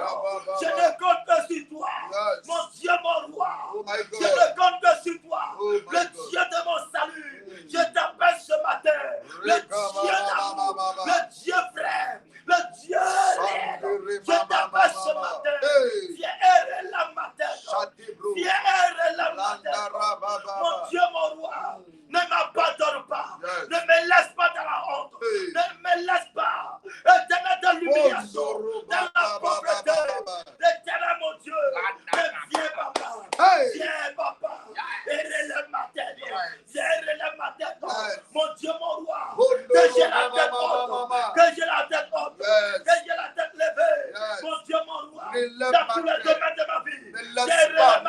Je ne compte que sur toi. Mon Dieu, mon roi. Je ne compte que sur toi. Le Dieu de mon salut. Je t'appelle ce matin. Le Dieu d'amour. Le Dieu frère. Le Dieu réel. Je t'appelle ce matin. relève ma tête haute. Mon Dieu, mon roi. Que j'ai la tête haute. Que j'ai la tête haute. Que j'ai la tête levée. Mon Dieu, mon roi. Dans tous les domaines de ma vie. Ne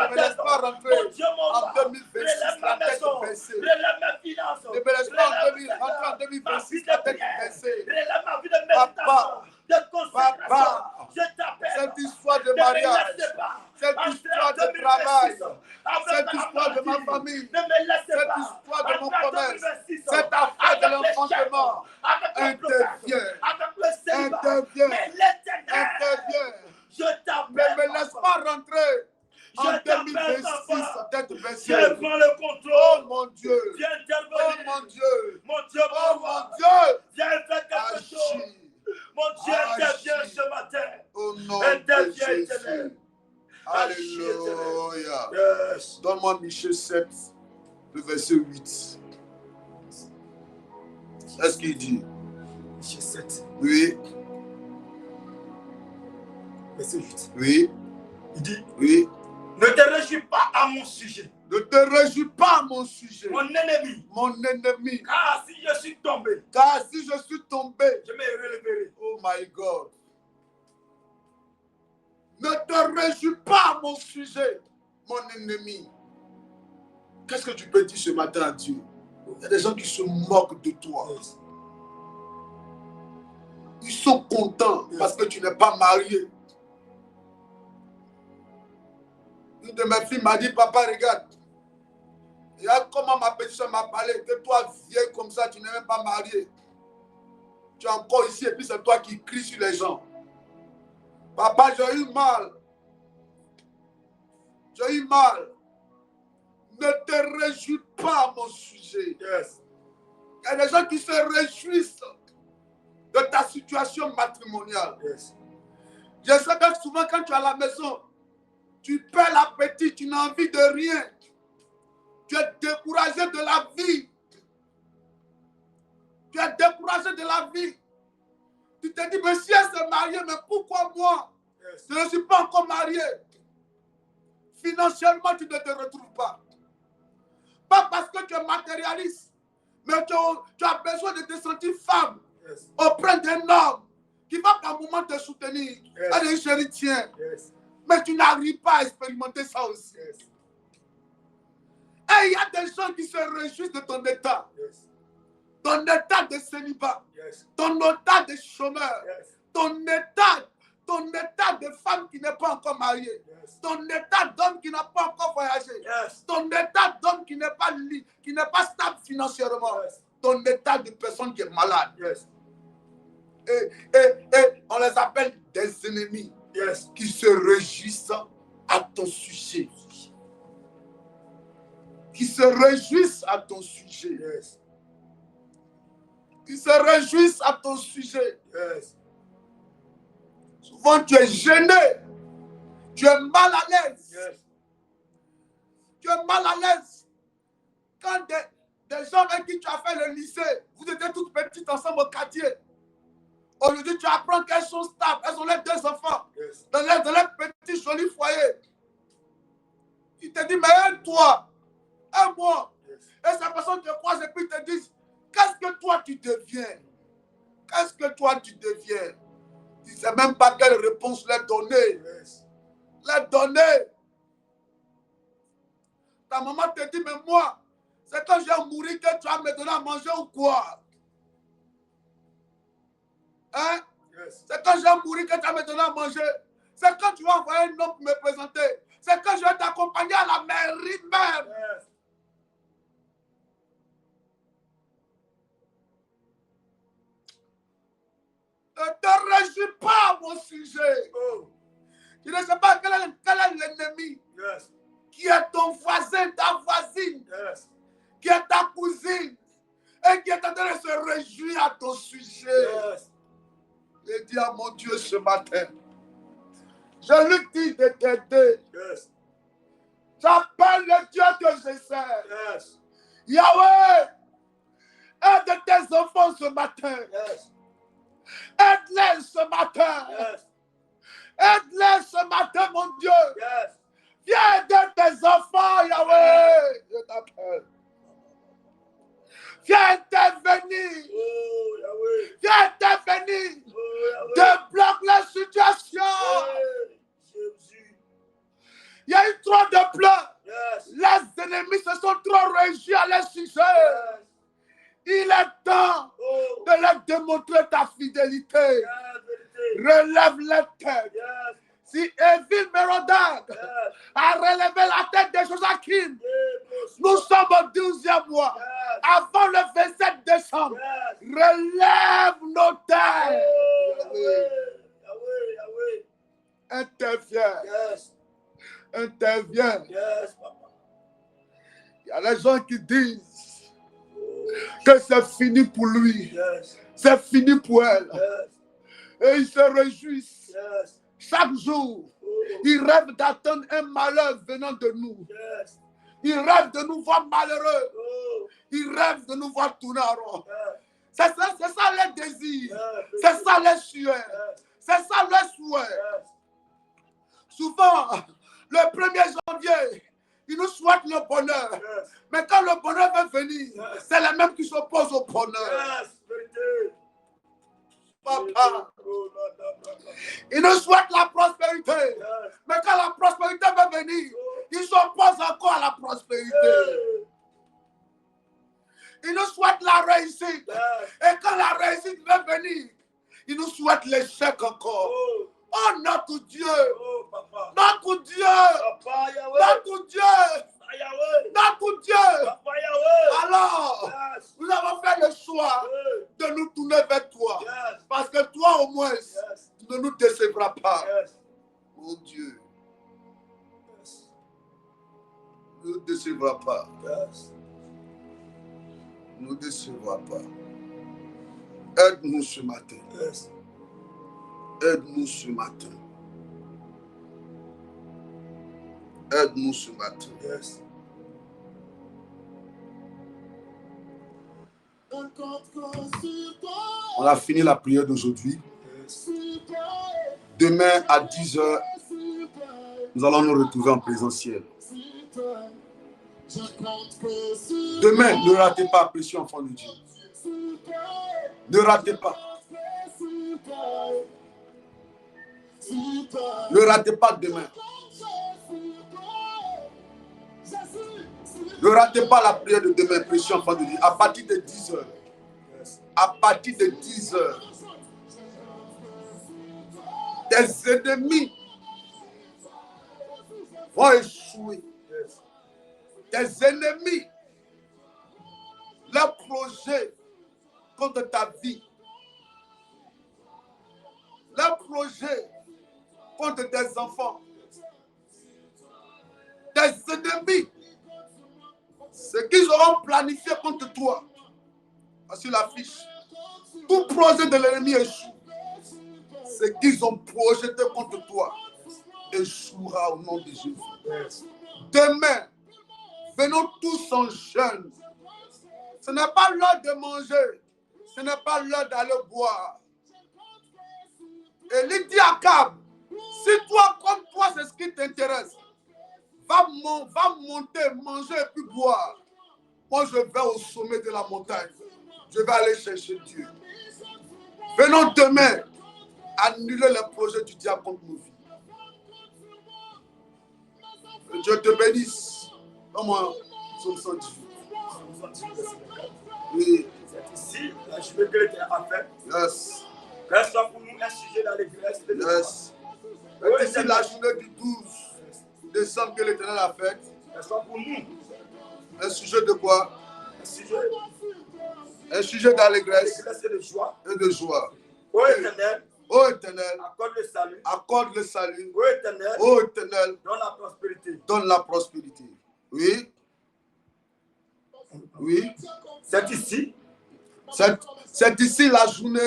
me laisse pas rentrer Mon Dieu, mon en roi. 2026 Relève ma la tête maison. baissée. Relève mes finances. Ne me laisse pas rentrer en 2026 la tête baissée. Relève ma vie de méditation, de consécration. Je t'appelle. Cette histoire de mariage, cette histoire de travail, cette histoire de ma famille, cette histoire de mon commerce, cette affaire de l'enfantement, interviens. Je t'appelle. Ne me laisse pas rentrer en 2026 tête baissée. Je prends le contrôle. Oh mon Dieu. Viens intervenir. Oh mon Dieu. Mon Dieu, oh mon Dieu. Viens faire quelque chose. Mon Dieu, intervient ce matin. Au nom de Jésus. Alléluia. Yes. Donne-moi Michée 7, le verset 8. Est-ce qu'il dit? Michée 7. Oui. Verset 8. Oui. Il dit. Oui. Ne te réjouis pas à mon sujet. Ne te réjouis pas à mon sujet. Mon ennemi. Mon ennemi. Car si je suis tombé. Car si je suis tombé. Je me releverai. Oh my God. Ne te réjouis pas à mon sujet, mon ennemi. Qu'est-ce que tu peux dire ce matin à Dieu? Il y a des gens qui se moquent de toi. Yes. Ils sont contents parce que tu n'es pas marié. Une de mes filles m'a dit, papa, regarde. Regarde comment ma petite soeur m'a parlé. Que toi, vieille comme ça, tu n'es même pas marié. Tu es encore ici et puis c'est toi qui cries sur les gens. Papa, j'ai eu mal. J'ai eu mal. Ne te réjouis pas à mon sujet. Yes. Il y a des gens qui se réjouissent de ta situation matrimoniale. Yes. Je sais que souvent quand tu es à la maison, tu perds l'appétit, tu n'as envie de rien. Tu es découragé de la vie. Tu es découragé de la vie. Tu te dis, mais si elle s'est mariée, mais pourquoi moi? Yes. Je ne suis pas encore marié. Financièrement, tu ne te retrouves pas. Pas parce que tu es matérialiste, mais tu as besoin de te sentir femme. Yes. Auprès d'un homme qui va par moment te soutenir. Yes. Allez, chérie, tiens. Yes. Mais tu n'arrives pas à expérimenter ça aussi. Yes. Et il y a des gens qui se réjouissent de ton état. Yes. Ton état de célibat. Yes. Ton état de chômeur. Yes. Ton état de femme qui n'est pas encore mariée. Yes. Ton état d'homme qui n'a pas encore voyagé. Yes. Ton état d'homme qui n'est pas stable financièrement. Yes. Ton état de personne qui est malade. Yes. Et on les appelle des ennemis. Yes. Qui se réjouissent à ton sujet. Qui se réjouissent à ton sujet. Yes. Qui se réjouissent à ton sujet. Yes. Souvent tu es gêné. Tu es mal à l'aise. Yes. Tu es mal à l'aise. Quand des gens avec qui tu as fait le lycée, vous étiez toutes petites ensemble au quartier. Aujourd'hui, tu apprends qu'elles sont stables. Elles ont les 2 enfants. Yes. Dans leur petit joli foyer. Il te dit, mais aide-toi. Aide-moi. Yes. Et ces personnes te croisent et puis te disent, qu'est-ce que toi tu deviens? Qu'est-ce que toi tu deviens? Tu ne sais même pas quelle réponse leur donner. Yes. Leur donner. Ta maman te dit, mais moi, c'est quand je vais mourir que tu vas me donner à manger ou quoi? Hein? Yes. C'est quand je vais mourir que tu vas me donner à manger. C'est quand tu vas envoyer un homme pour me présenter. C'est quand je vais t'accompagner à la mairie même. Yes. Ne te réjouis pas à mon sujet. Oh. Je ne sais pas quel est l'ennemi. Yes. Qui est ton voisin, ta voisine. Yes. Qui est ta cousine. Et qui est en train de se réjouir à ton sujet. Yes. Je dis à mon Dieu ce matin. Je lui dis de t'aider. Yes. J'appelle le Dieu que je sers. Yes. Yahweh, aide tes enfants ce matin. Yes. Aide-les ce matin. Yes. Aide-les ce matin, mon Dieu. Yes. Viens aider tes enfants, Yahweh. Je t'appelle. Viens intervenir. Oh, Yahweh. Viens intervenir. Oh, Yahweh. Débloque la situation. Hey, Jésus. Il y a eu trop de pleurs. Yes. Les ennemis se sont trop réunis à leur sujet. Yes. Il est temps Oh. de leur démontrer ta fidélité. Yes, vérité. Relève les têtes. Yes. Si Évil Mérodach Yes. a relevé la tête de Joachim, Yes. nous sommes au 12e mois. Yes. Avant le 27 décembre, Yes. relève nos têtes. Oh, Yahweh. Yahweh. Yahweh. Interviens. Yes. Interviens. Yes, Papa. Il y a les gens qui disent que c'est fini pour lui. Yes. C'est fini pour elle. Yes. Et ils se réjouissent. Yes. Chaque jour, Oh. ils rêvent d'attendre un malheur venant de nous. Yes. Ils rêvent de nous voir malheureux. Oh. Ils rêvent de nous voir tourner en rond. Yes. C'est ça leur désir. Yes. C'est ça leur sueur. Yes. C'est ça leur souhait. Yes. Souvent, le 1er janvier, ils nous souhaitent le bonheur. Yes. Mais quand le bonheur va venir, Yes. c'est les mêmes qui s'opposent au bonheur. Yes, vérité. Papa, Oh, non, non, non, non. ils nous souhaitent la prospérité. Yes. Mais quand la prospérité va venir, ils s'opposent encore à la prospérité. Hey. Ils nous souhaitent la réussite. Yes. Et quand la réussite va venir, ils nous souhaitent l'échec encore. Oh. Oh, notre Dieu! Oh, Papa. Notre Dieu! Papa Yahweh. Notre Dieu! Papa Yahweh. Notre Dieu! Papa Yahweh. Alors, Yes. nous avons fait le choix Hey. de nous tourner vers toi. Yes. Parce que toi, au moins, Yes. tu ne nous décevras pas. Yes. Mon Dieu, Yes. ne nous décevras pas. Yes. Ne nous décevras pas. Aide-nous ce matin. Yes. Aide-nous ce matin. Aide-nous ce matin. Yes. On a fini la prière d'aujourd'hui. Yes. Demain à 10h, nous allons nous retrouver en présentiel. Demain, ne ratez pas, précieux enfant de Dieu. Ne ratez pas. Ne ratez pas demain. Ne ratez pas la prière de demain, précieux enfant de Dieu. À partir de 10h. Yes. À partir de 10h. Tes ennemis vont échouer. Yes. Tes ennemis, leurs projets contre ta vie, leurs projets contre tes enfants, tes ennemis, ce qu'ils auront planifié contre toi, sur l'affiche, tout projet de l'ennemi échoue. Ce qu'ils ont projeté contre toi échouera au nom de Jésus. Yes. Demain, venons tous en jeûne. Ce n'est pas l'heure de manger. Ce n'est pas l'heure d'aller boire. Élie dit à Akab, si toi, comme toi, c'est ce qui t'intéresse, va monter, manger et puis boire. Moi, je vais au sommet de la montagne. Je vais aller chercher Dieu. Venons demain annuler les projets du diable contre nos vies. Que Dieu te bénisse. Comment Psaume 118. Oui. C'est ici la journée que l'Éternel a faite. Yes. Qu'elle soit pour nous un sujet d'allégresse. Yes. C'est ici la journée du 12 décembre que l'Éternel a faite. Qu'elle soit pour nous Un sujet de quoi? un sujet Un sujet d'allégresse d'allégresse et de joie. et de joie. Ô Éternel, Ô Éternel, accorde le salut. accorde le salut. Ô Éternel, Ô Éternel, donne la prospérité. donne la prospérité. Oui. Oui. C'est ici C'est ici la journée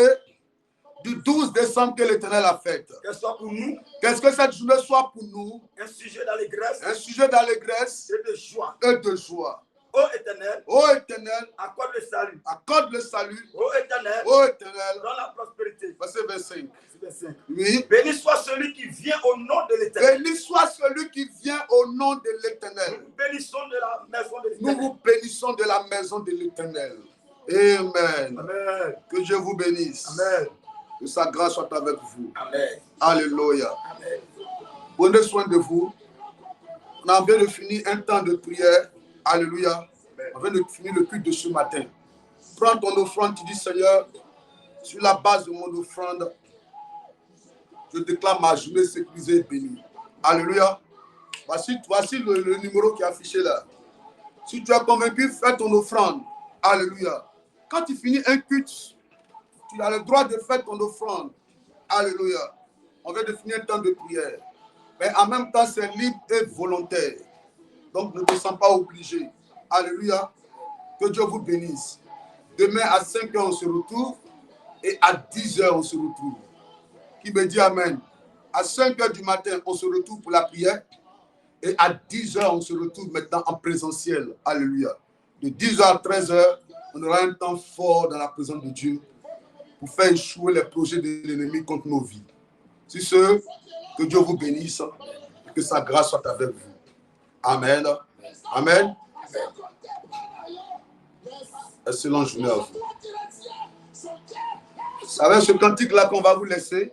du 12 décembre que l'Éternel a faite. qu'elle soit pour nous Qu'est-ce que cette journée soit pour nous? un sujet d'allégresse Un sujet d'allégresse et de joie. et de joie. Ô Éternel, Ô Éternel, accorde le salut. accorde le salut. Ô Éternel, Ô Éternel, donne la prospérité. verset 25. Verset 5. Oui. Béni soit celui qui vient au nom de l'Éternel. Béni soit celui qui vient au nom de Nous l'Éternel. vous bénissons de la maison de Nous l'Éternel. vous bénissons de la maison de l'Éternel. Amen. Amen. Que Dieu vous bénisse. Amen. Que sa grâce soit avec vous. Amen. Alléluia. Amen. Prenez soin de vous. On vient de finir un temps de prière. Alléluia. On vient de finir le culte de ce matin. Prends ton offrande, tu dis Seigneur, sur la base de mon offrande, je déclare ma journée sécurisée et bénie. Alléluia. Voici le numéro qui est affiché là. Si tu es convaincu, fais ton offrande. Alléluia. Quand tu finis un culte, tu as le droit de faire ton offrande. Alléluia. On vient de finir un temps de prière. Mais en même temps, c'est libre et volontaire. Donc, ne te sens pas obligé. Alléluia. Que Dieu vous bénisse. Demain à 5 heures, on se retrouve. Et à 10 heures, on se retrouve. Qui me dit Amen. À 5 heures du matin, on se retrouve pour la prière. Et à 10 heures, on se retrouve maintenant en présentiel. Alléluia. De 10 heures à 13 heures, on aura un temps fort dans la présence de Dieu pour faire échouer les projets de l'ennemi contre nos vies. C'est ce, que Dieu vous bénisse et que sa grâce soit avec vous. Amen. Amen. Excellente journée à vous. C'est avec ce cantique-là qu'on va vous laisser.